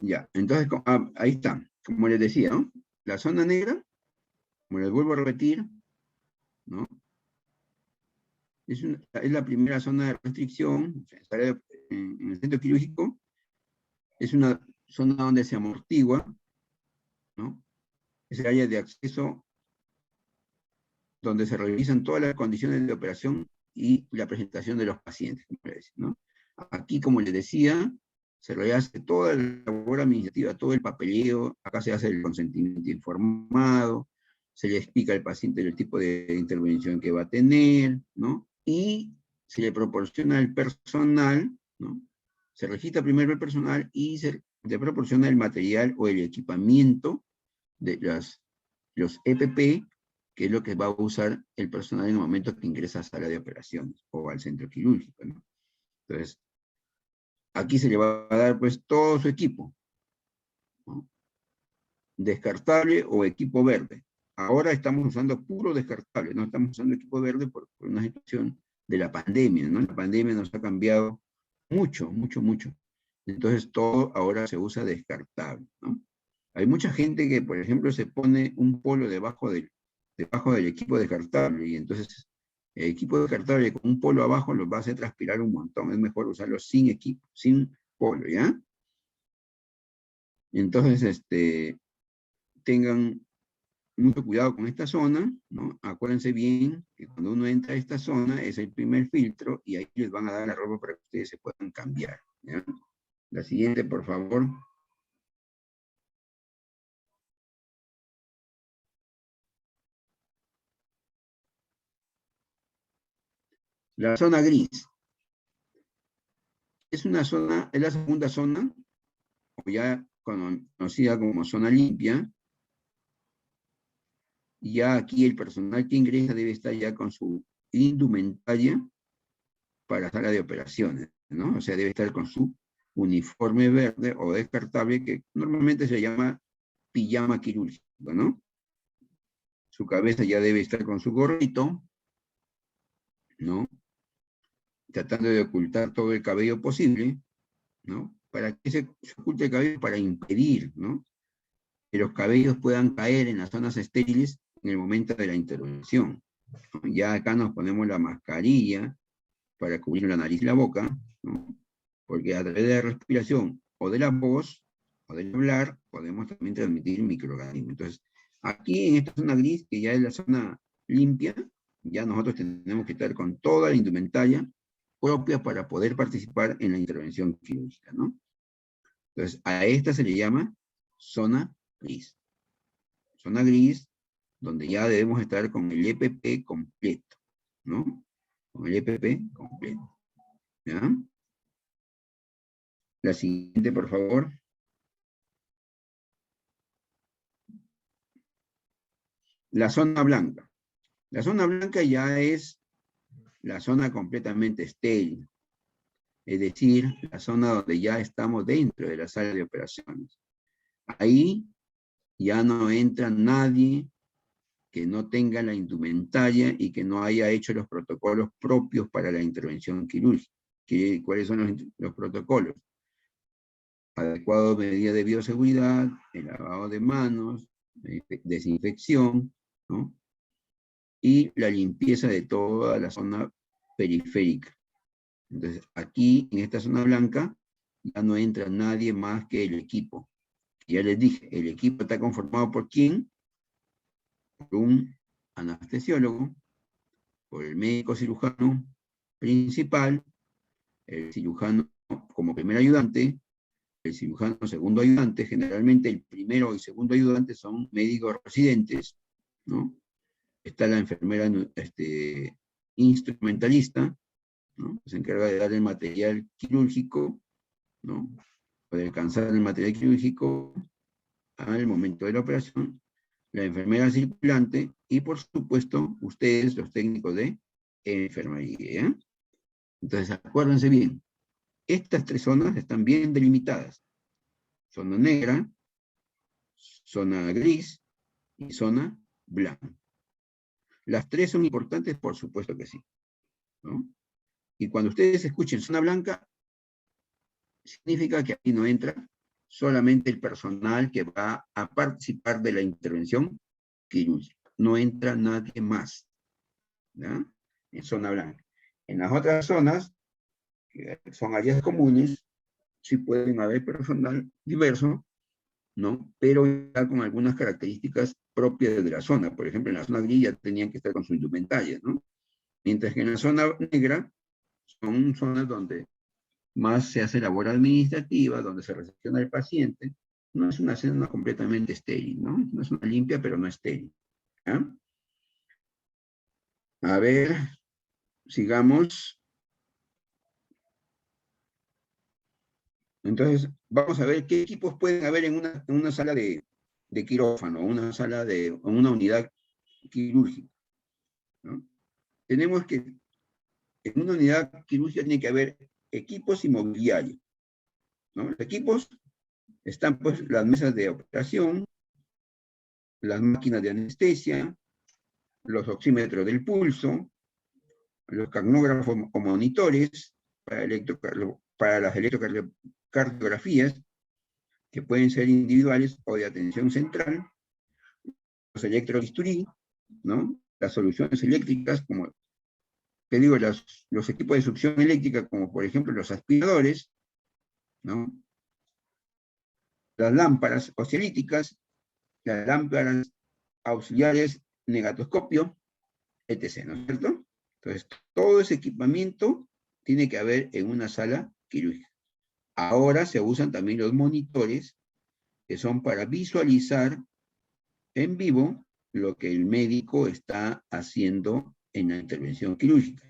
Ya, entonces, ahí está. Como les decía, ¿no? La zona negra, como les vuelvo a repetir, ¿no? Es la primera zona de restricción, o sea, en el centro quirúrgico, es una zona donde se amortigua, ¿no? Es el área de acceso donde se revisan todas las condiciones de operación y la presentación de los pacientes, ¿no? Aquí, como les decía, se rehace toda la labor administrativa, todo el papeleo, acá se hace el consentimiento informado, se le explica al paciente el tipo de intervención que va a tener, ¿no? Y se le proporciona el personal, ¿no? Se registra primero el personal y se le proporciona el material o el equipamiento de los EPP, que es lo que va a usar el personal en el momento que ingresa a sala de operaciones o al centro quirúrgico, ¿no? Entonces, aquí se le va a dar pues todo su equipo, ¿no? Descartable o equipo verde. Ahora estamos usando puro descartable, no estamos usando equipo verde por una situación de la pandemia, ¿no? La pandemia nos ha cambiado mucho, mucho, mucho. Entonces todo ahora se usa descartable, ¿no? Hay mucha gente que, por ejemplo, se pone un polo debajo del equipo descartable y entonces el equipo descartable con un polo abajo los va a hacer transpirar un montón. Es mejor usarlo sin equipo, sin polo, ¿ya? Entonces, tengan mucho cuidado con esta zona, ¿no? Acuérdense bien que cuando uno entra a esta zona es el primer filtro y ahí les van a dar la ropa para que ustedes se puedan cambiar, ¿ya? La siguiente, por favor. La zona gris. Es una zona, es la segunda zona, o ya conocida como zona limpia. Ya aquí el personal que ingresa debe estar ya con su indumentaria para sala de operaciones, ¿no? O sea, debe estar con su uniforme verde o descartable, que normalmente se llama pijama quirúrgico, ¿no? Su cabeza ya debe estar con su gorrito, ¿no? Tratando de ocultar todo el cabello posible, ¿no? ¿Para qué se oculta el cabello? Para impedir, ¿no? Que los cabellos puedan caer en las zonas estériles en el momento de la intervención, ¿no? Ya acá nos ponemos la mascarilla para cubrir la nariz y la boca, ¿no? Porque a través de la respiración o de la voz o del hablar podemos también transmitir microorganismos. Entonces, aquí en esta zona gris, que ya es la zona limpia, ya nosotros tenemos que estar con toda la indumentaria propia para poder participar en la intervención quirúrgica, ¿no? Entonces, a esta se le llama zona gris. Zona gris, donde ya debemos estar con el EPP completo, ¿no? Con el EPP completo, ¿ya? La siguiente, por favor. La zona blanca. La zona blanca ya es la zona completamente estéril, es decir, la zona donde ya estamos dentro de la sala de operaciones. Ahí ya no entra nadie que no tenga la indumentaria y que no haya hecho los protocolos propios para la intervención quirúrgica. ¿Cuáles son los protocolos? Adecuado medida de bioseguridad, el lavado de manos, desinfección, ¿no? Y la limpieza de toda la zona periférica. Entonces, aquí, en esta zona blanca, ya no entra nadie más que el equipo. Ya les dije, el equipo está conformado por ¿quién? Por un anestesiólogo, por el médico cirujano principal, el cirujano como primer ayudante, el cirujano segundo ayudante. Generalmente el primero y segundo ayudante son médicos residentes, ¿no? Está la enfermera instrumentalista, ¿no? Se encarga de dar el material quirúrgico, ¿no? O de alcanzar el material quirúrgico al momento de la operación, la enfermera circulante y, por supuesto, ustedes, los técnicos de enfermería. ¿Ya? Entonces, acuérdense bien, estas tres zonas están bien delimitadas. Zona negra, zona gris y zona blanca. Las tres son importantes, por supuesto que sí, ¿no? Y cuando ustedes escuchen zona blanca, significa que aquí no entra solamente el personal que va a participar de la intervención quirúrgica. No entra nadie más, ¿ya? En zona blanca. En las otras zonas, que son áreas comunes, sí pueden haber personal diverso, ¿no? Pero ya con algunas características propias de la zona. Por ejemplo, en la zona gris ya tenían que estar con su indumentaria, ¿no? Mientras que en la zona negra son zonas donde más se hace labor administrativa, donde se recepciona al paciente. No es una zona completamente estéril, ¿no? No es una limpia, pero no estéril. ¿Ya? A ver, sigamos. Entonces, vamos a ver qué equipos pueden haber en una sala de quirófano, una unidad quirúrgica, ¿no? Tenemos que, en una unidad quirúrgica tiene que haber equipos y mobiliario, ¿no? Los equipos están, pues, las mesas de operación, las máquinas de anestesia, los oxímetros del pulso, los cardiógrafos o monitores para las electrocardiografías, que pueden ser individuales o de atención central, los electrobisturí, ¿no? Las soluciones eléctricas, como te digo, los equipos de succión eléctrica, como por ejemplo los aspiradores, ¿no? Las lámparas ociolíticas, las lámparas auxiliares negatoscopio, etc., ¿no es cierto? Entonces, todo ese equipamiento tiene que haber en una sala quirúrgica. Ahora se usan también los monitores, que son para visualizar en vivo lo que el médico está haciendo en la intervención quirúrgica.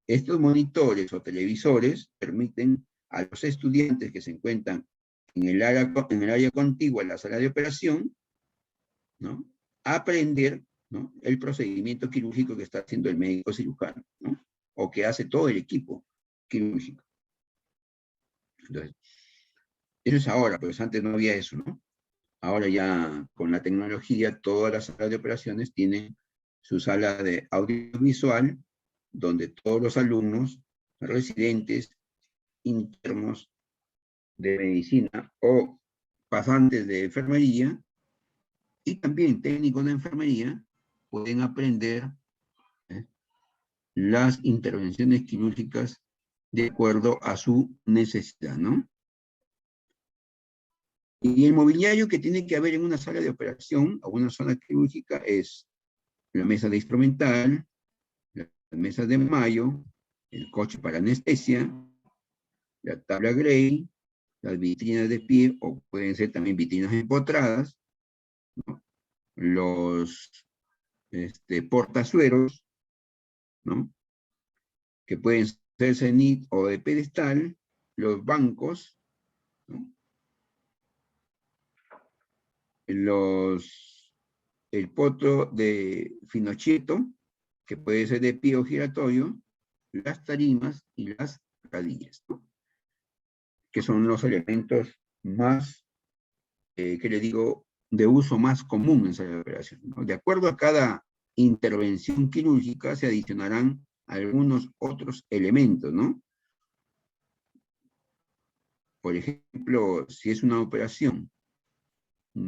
Estos monitores o televisores permiten a los estudiantes que se encuentran en el área contigua a la sala de operación, ¿no? Aprender, ¿no? El procedimiento quirúrgico que está haciendo el médico cirujano, ¿no? O que hace todo el equipo quirúrgico. Entonces, eso es ahora, pues antes no había eso, ¿no? Ahora ya con la tecnología, todas las salas de operaciones tienen su sala de audiovisual, donde todos los alumnos, residentes, internos de medicina o pasantes de enfermería, y también técnicos de enfermería, pueden aprender, ¿eh? Las intervenciones quirúrgicas de acuerdo a su necesidad, ¿no? Y el mobiliario que tiene que haber en una sala de operación o una zona quirúrgica es la mesa de instrumental, las mesas de mayo, el coche para anestesia, la tabla Gray, las vitrinas de pie, o pueden ser también vitrinas empotradas, ¿no? Los portazueros, ¿no? Que pueden ser cenit o de pedestal, los bancos, ¿no? El potro de Finocchieto, que puede ser de pie o giratorio, las tarimas y las radillas, ¿no? Que son los elementos más, que le digo, de uso más común en sala de operación, ¿no? De acuerdo a cada intervención quirúrgica se adicionarán algunos otros elementos, ¿no? Por ejemplo, si es una operación,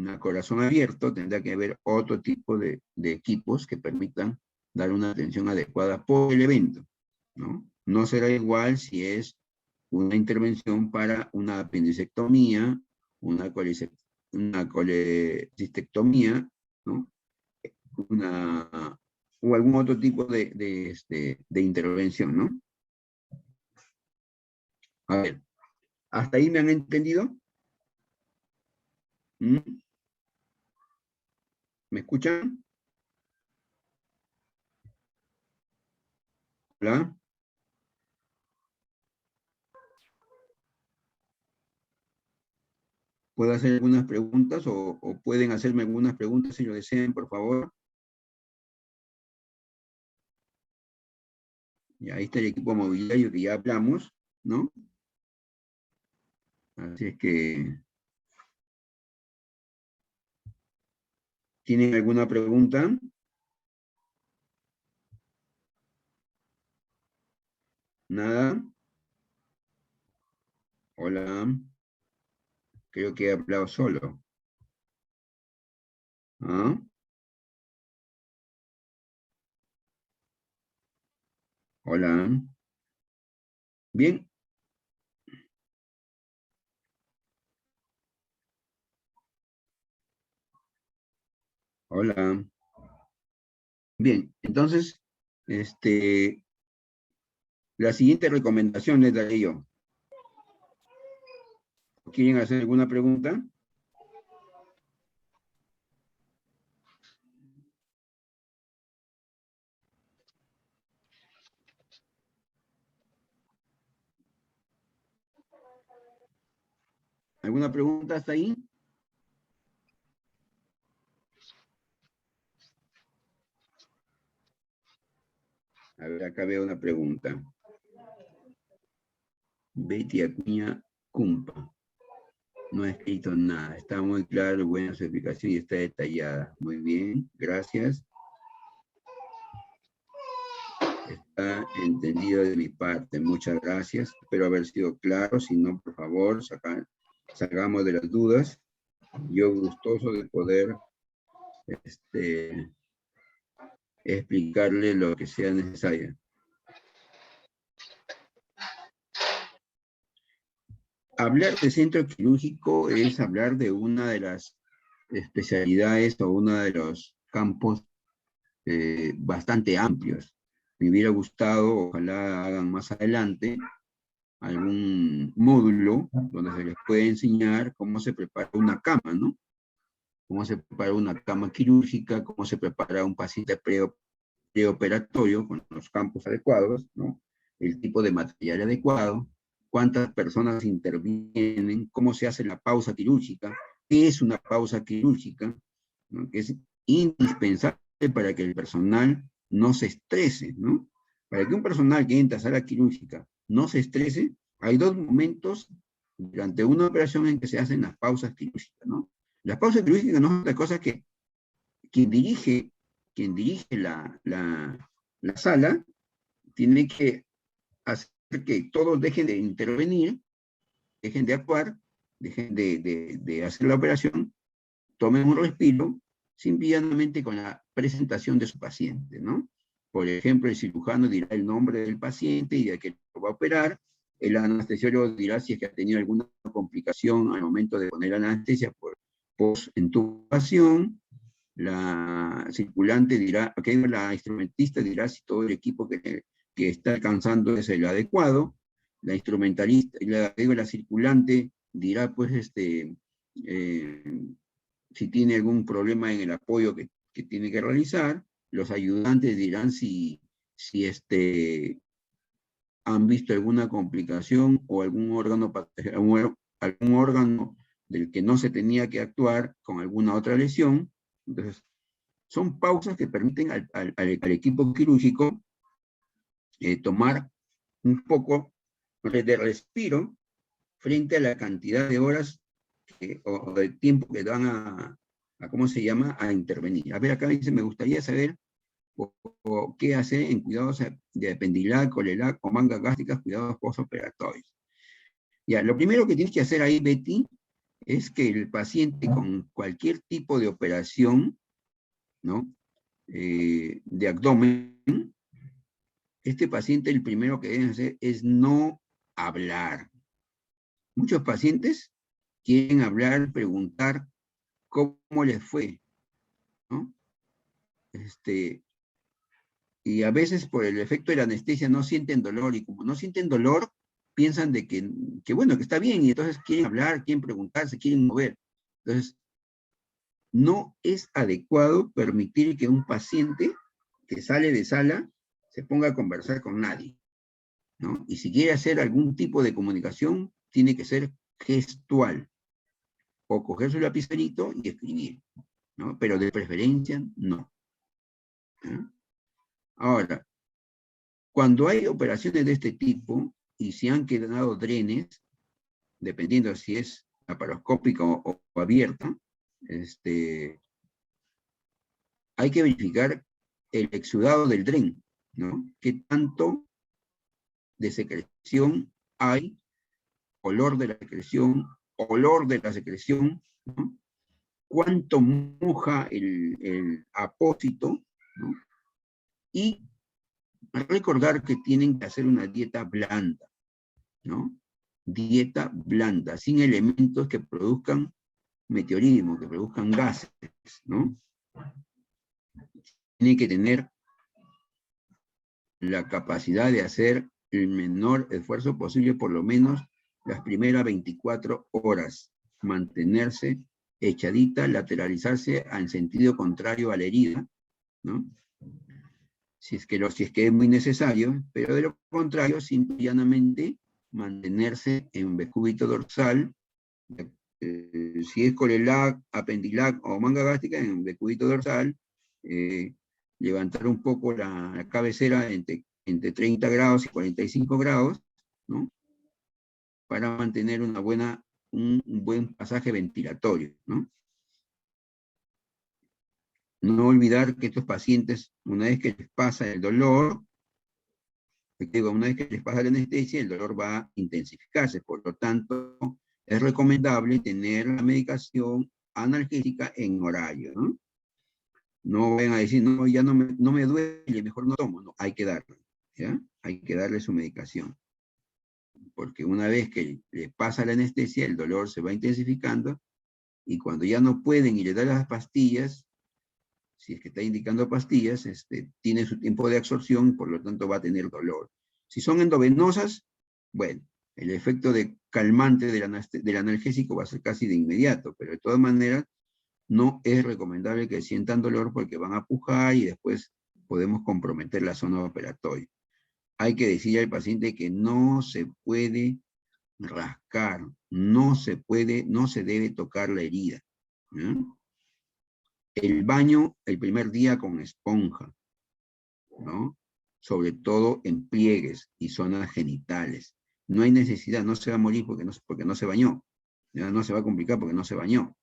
a corazón abierto, tendrá que haber otro tipo de equipos que permitan dar una atención adecuada por el evento, ¿no? No será igual si es una intervención para una apendicectomía, una colecistectomía, ¿no? O algún otro tipo de intervención, ¿no? A ver, ¿hasta ahí me han entendido? ¿Mm? ¿Me escuchan? ¿Hola? ¿Puedo hacer algunas preguntas o pueden hacerme algunas preguntas si lo desean, por favor? Y ahí está el equipo mobiliario que ya hablamos, ¿no? Así es que, ¿tienen alguna pregunta? ¿Nada? Hola. Creo que he hablado solo. ¿Ah? Hola. Bien. Hola. Bien. Entonces, la siguiente recomendación les daré yo. ¿Quieren hacer alguna pregunta? ¿Alguna pregunta hasta ahí? A ver, acá veo una pregunta. Betty Acuña Cumpa. No ha escrito nada. Está muy claro, buena su explicación y está detallada. Muy bien, gracias. Está entendido de mi parte. Muchas gracias. Espero haber sido claro. Si no, por favor, salgamos de las dudas. Yo gustoso de poder explicarle lo que sea necesario. Hablar de centro quirúrgico es hablar de una de las especialidades o uno de los campos bastante amplios. Me hubiera gustado, ojalá hagan más adelante, algún módulo donde se les puede enseñar cómo se prepara una cama, ¿no? Cómo se prepara una cama quirúrgica, cómo se prepara un paciente preoperatorio con los campos adecuados, ¿no? El tipo de material adecuado, cuántas personas intervienen, cómo se hace la pausa quirúrgica, qué es una pausa quirúrgica, ¿no? Que es indispensable para que el personal no se estrese, ¿no? Para que un personal que entra a sala quirúrgica no se estrese, hay dos momentos durante una operación en que se hacen las pausas quirúrgicas, ¿no? Las pausas quirúrgicas no es otra cosa que quien dirige, la sala tiene que hacer que todos dejen de intervenir, dejen de actuar, dejen de hacer la operación, tomen un respiro, simplemente con la presentación de su paciente, ¿no? Por ejemplo, el cirujano dirá el nombre del paciente y de que lo va a operar, el anestesiólogo dirá si es que ha tenido alguna complicación al momento de poner anestesia por post-intubación, la circulante dirá, okay, la instrumentista dirá si todo el equipo que está alcanzando es el adecuado, la instrumentalista, la circulante dirá, pues, si tiene algún problema en el apoyo que tiene que realizar, los ayudantes dirán si han visto alguna complicación o algún órgano del que no se tenía que actuar con alguna otra lesión. Entonces, son pausas que permiten al equipo quirúrgico tomar un poco de respiro frente a la cantidad de horas o de tiempo que van ¿cómo se llama?, a intervenir. A ver, acá dice, me gustaría saber qué hacer en cuidados de ependilac, colelac o mangas gástricas, cuidados postoperatorios. Ya, lo primero que tienes que hacer ahí, Betty, es que el paciente con cualquier tipo de operación, ¿no?, de abdomen, este paciente el primero que deben hacer es no hablar. Muchos pacientes quieren hablar, preguntar cómo les fue, ¿no? Y a veces por el efecto de la anestesia no sienten dolor, y como no sienten dolor, piensan de que bueno, que está bien, y entonces quieren hablar, quieren preguntar, se quieren mover. Entonces, no es adecuado permitir que un paciente que sale de sala se ponga a conversar con nadie, ¿no? Y si quiere hacer algún tipo de comunicación, tiene que ser gestual. o coger su lapicerito y escribir, ¿no? Pero de preferencia, no. ¿Ya? Ahora, cuando hay operaciones de este tipo y se han quedado drenes, dependiendo si es laparoscópica o abierta, hay que verificar el exudado del dren, ¿no? ¿Qué tanto de secreción hay? Olor de la secreción, olor de la secreción, ¿no? Cuánto moja el apósito, ¿no? Y recordar que tienen que hacer una dieta blanda, ¿no? Dieta blanda, sin elementos que produzcan meteorismo, que produzcan gases, ¿no? Tiene que tener la capacidad de hacer el menor esfuerzo posible, por lo menos las primeras 24 horas, mantenerse echadita, lateralizarse en sentido contrario a la herida, ¿no? Si es que es muy necesario, pero de lo contrario, simple y llanamente, mantenerse en decúbito dorsal, si es Colelac, Apendilac o manga gástrica, en decúbito dorsal, levantar un poco la cabecera entre 30 grados y 45 grados, ¿no? Para mantener un buen pasaje ventilatorio, ¿no? No olvidar que estos pacientes, una vez que les pasa el dolor, una vez que les pasa la anestesia, el dolor va a intensificarse. Por lo tanto, es recomendable tener la medicación analgésica en horario, ¿no? No vayan a decir, no, ya no me duele, mejor no tomo. No, hay que darle, ¿ya? Hay que darle su medicación. Porque una vez que le pasa la anestesia, el dolor se va intensificando, y cuando ya no pueden y le dan las pastillas, si es que está indicando pastillas, tiene su tiempo de absorción y por lo tanto va a tener dolor. Si son endovenosas, bueno, el efecto de calmante del analgésico va a ser casi de inmediato, pero de todas maneras no es recomendable que sientan dolor porque van a pujar y después podemos comprometer la zona operatoria. Hay que decirle al paciente que no se puede rascar, no se debe tocar la herida, ¿no? El baño el primer día con esponja, ¿no? Sobre todo en pliegues y zonas genitales. No hay necesidad, no se va a morir porque no se bañó, ¿ya? No se va a complicar porque no se bañó,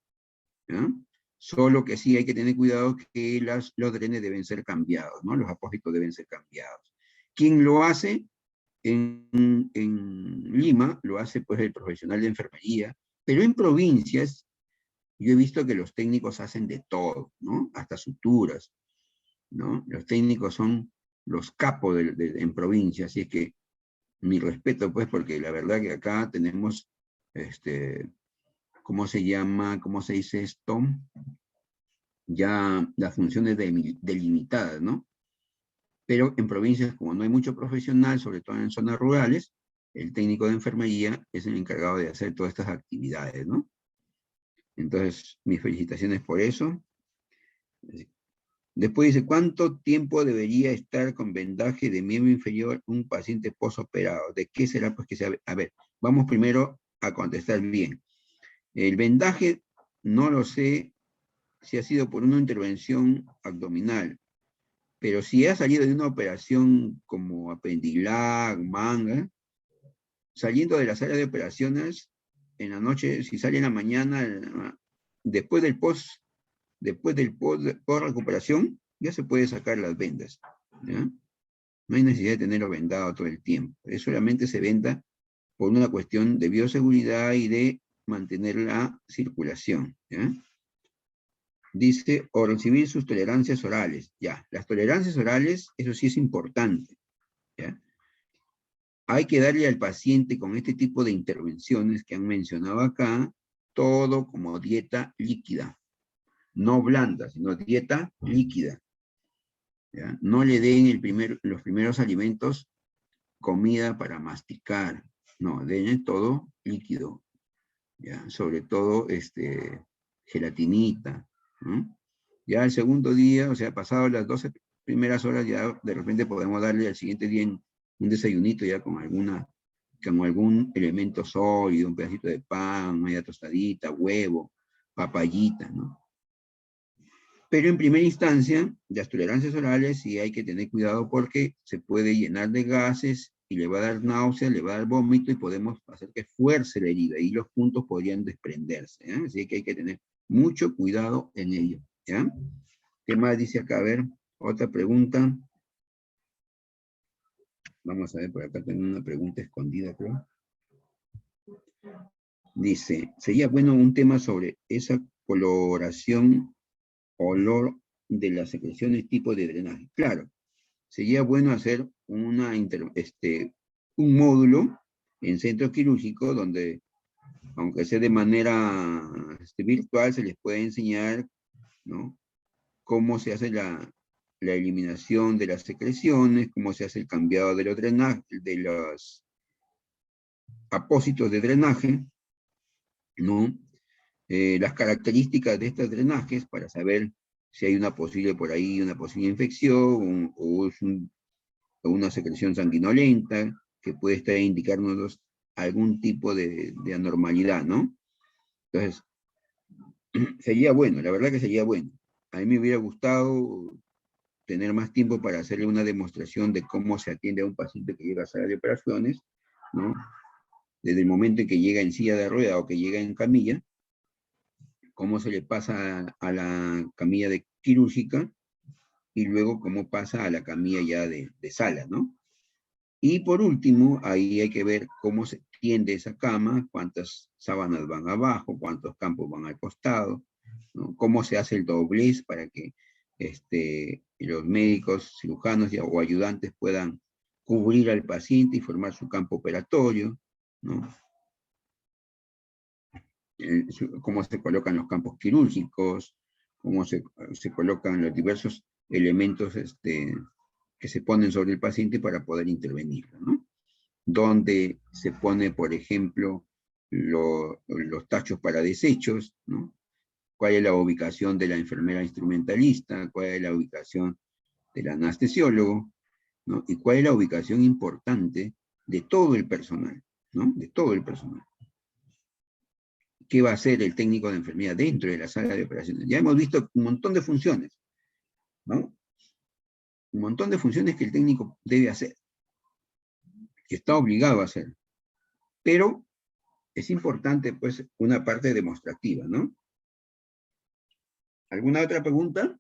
¿ya? Solo que sí hay que tener cuidado que los drenes deben ser cambiados, ¿no? Los apósitos deben ser cambiados. ¿Quién lo hace? En Lima lo hace pues el profesional de enfermería, pero en provincias yo he visto que los técnicos hacen de todo, ¿no? Hasta suturas, ¿no? Los técnicos son los capos en provincia, así es que mi respeto, pues, porque la verdad que acá tenemos, ¿cómo se llama? ¿Cómo se dice esto? Ya las funciones delimitadas, ¿no? Pero en provincias, como no hay mucho profesional, sobre todo en zonas rurales, el técnico de enfermería es el encargado de hacer todas estas actividades, ¿no? Entonces, mis felicitaciones por eso. Después dice, ¿cuánto tiempo debería estar con vendaje de miembro inferior un paciente posoperado? ¿De qué será? Pues que sea. A ver, vamos primero a contestar bien. El vendaje, no lo sé si ha sido por una intervención abdominal, pero si ha salido de una operación como Apendilac, manga, saliendo de la sala de operaciones, en la noche, si sale en la mañana, después del post recuperación, ya se puede sacar las vendas, ¿ya? No hay necesidad de tenerlo vendado todo el tiempo. Es solamente se venda por una cuestión de bioseguridad y de mantener la circulación, ¿ya? Dice, o recibir sus tolerancias orales. Ya, las tolerancias orales, eso sí es importante, ¿ya? Hay que darle al paciente con este tipo de intervenciones que han mencionado acá, todo como dieta líquida. No blanda, sino dieta líquida, ¿ya? No le den los primeros alimentos comida para masticar. No, denle todo líquido, ¿ya? Sobre todo gelatinita, ¿no? Ya el segundo día, o sea, pasado las 12 primeras horas, ya de repente podemos darle al siguiente día un desayunito ya con alguna con algún elemento sólido, un pedacito de pan, media tostadita, huevo, papayita, ¿no? Pero en primera instancia, las tolerancias orales sí hay que tener cuidado porque se puede llenar de gases y le va a dar náusea, le va a dar vómito y podemos hacer que fuerce la herida y los puntos podrían desprenderse, ¿eh? Así que hay que tener mucho cuidado en ello, ¿ya? ¿Qué más dice acá? A ver, otra pregunta. Vamos a ver, por acá tengo una pregunta escondida, creo. Dice, sería bueno un tema sobre esa coloración, olor de las secreciones, tipo de drenaje. Claro, sería bueno hacer un módulo en centro quirúrgico donde, aunque sea de manera virtual, se les puede enseñar, ¿no?, cómo se hace la eliminación de las secreciones, cómo se hace el cambiado de los drenajes, de los apósitos de drenaje, ¿no? Las características de estos drenajes para saber si hay una posible por ahí, una posible infección, o es una secreción sanguinolenta que puede estar indicándonos algún tipo de anormalidad, ¿no? Entonces, sería bueno, la verdad que sería bueno. A mí me hubiera gustado tener más tiempo para hacerle una demostración de cómo se atiende a un paciente que llega a sala de operaciones, ¿no? Desde el momento en que llega en silla de rueda o que llega en camilla, cómo se le pasa a la camilla de quirúrgica y luego cómo pasa a la camilla ya de sala, ¿no? Y por último, ahí hay que ver cómo se tiende esa cama, cuántas sábanas van abajo, cuántos campos van al costado, ¿no? Cómo se hace el doblez para que los médicos, cirujanos o ayudantes puedan cubrir al paciente y formar su campo operatorio, ¿no? Cómo se colocan los campos quirúrgicos, cómo se colocan los diversos elementos que se ponen sobre el paciente para poder intervenir, ¿no? Donde se pone, por ejemplo, los tachos para desechos, ¿no? Cuál es la ubicación de la enfermera instrumentalista, cuál es la ubicación del anestesiólogo, ¿no? Y cuál es la ubicación importante de todo el personal, ¿no? De todo el personal. ¿Qué va a hacer el técnico de enfermería dentro de la sala de operaciones? Ya hemos visto un montón de funciones, ¿no? Un montón de funciones que el técnico debe hacer, que está obligado a hacer. Pero es importante, pues, una parte demostrativa, ¿no? ¿Alguna otra pregunta?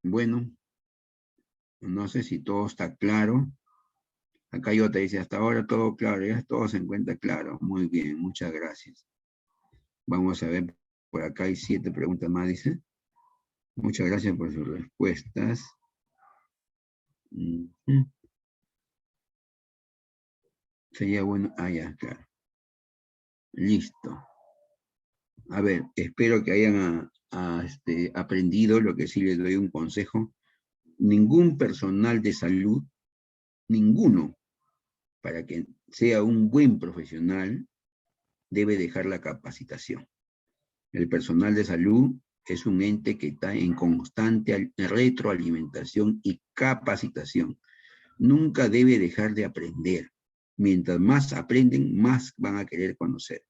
Bueno, no sé si todo está claro. Acá yo te dice, hasta ahora todo claro, ya todo se encuentra claro. Muy bien, muchas gracias. Vamos a ver, por acá hay 7 preguntas más, dice. Muchas gracias por sus respuestas. Sería bueno, ya, claro. Listo. A ver, espero que hayan aprendido. Lo que sí les doy un consejo. Ningún personal de salud, ninguno, para que sea un buen profesional, debe dejar la capacitación. El personal de salud es un ente que está en constante retroalimentación y capacitación. Nunca debe dejar de aprender. Mientras más aprenden, más van a querer conocer,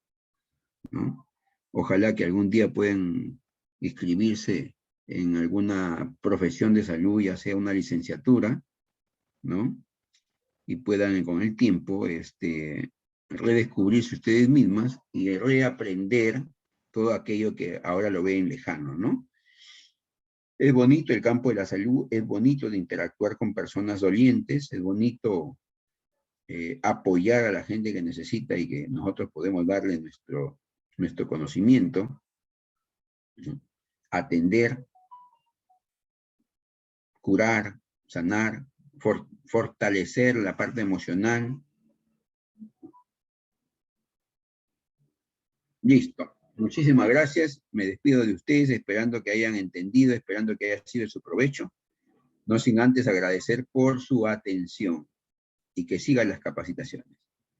¿no? Ojalá que algún día puedan inscribirse en alguna profesión de salud, ya sea una licenciatura, ¿no? Y puedan con el tiempo redescubrirse ustedes mismas y reaprender todo aquello que ahora lo ven lejano, ¿no? Es bonito el campo de la salud, es bonito de interactuar con personas dolientes, es bonito apoyar a la gente que necesita y que nosotros podemos darle nuestro conocimiento, ¿no? Atender, curar, sanar, fortalecer la parte emocional. Listo. Muchísimas gracias. Me despido de ustedes esperando que hayan entendido, esperando que haya sido de su provecho. No sin antes agradecer por su atención y que sigan las capacitaciones.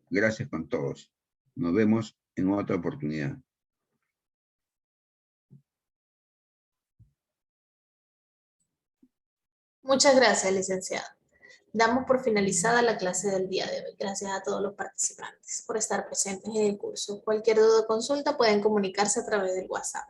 Gracias con todos. Nos vemos en otra oportunidad. Muchas gracias, licenciado. Damos por finalizada la clase del día de hoy. Gracias a todos los participantes por estar presentes en el curso. Cualquier duda o consulta pueden comunicarse a través del WhatsApp.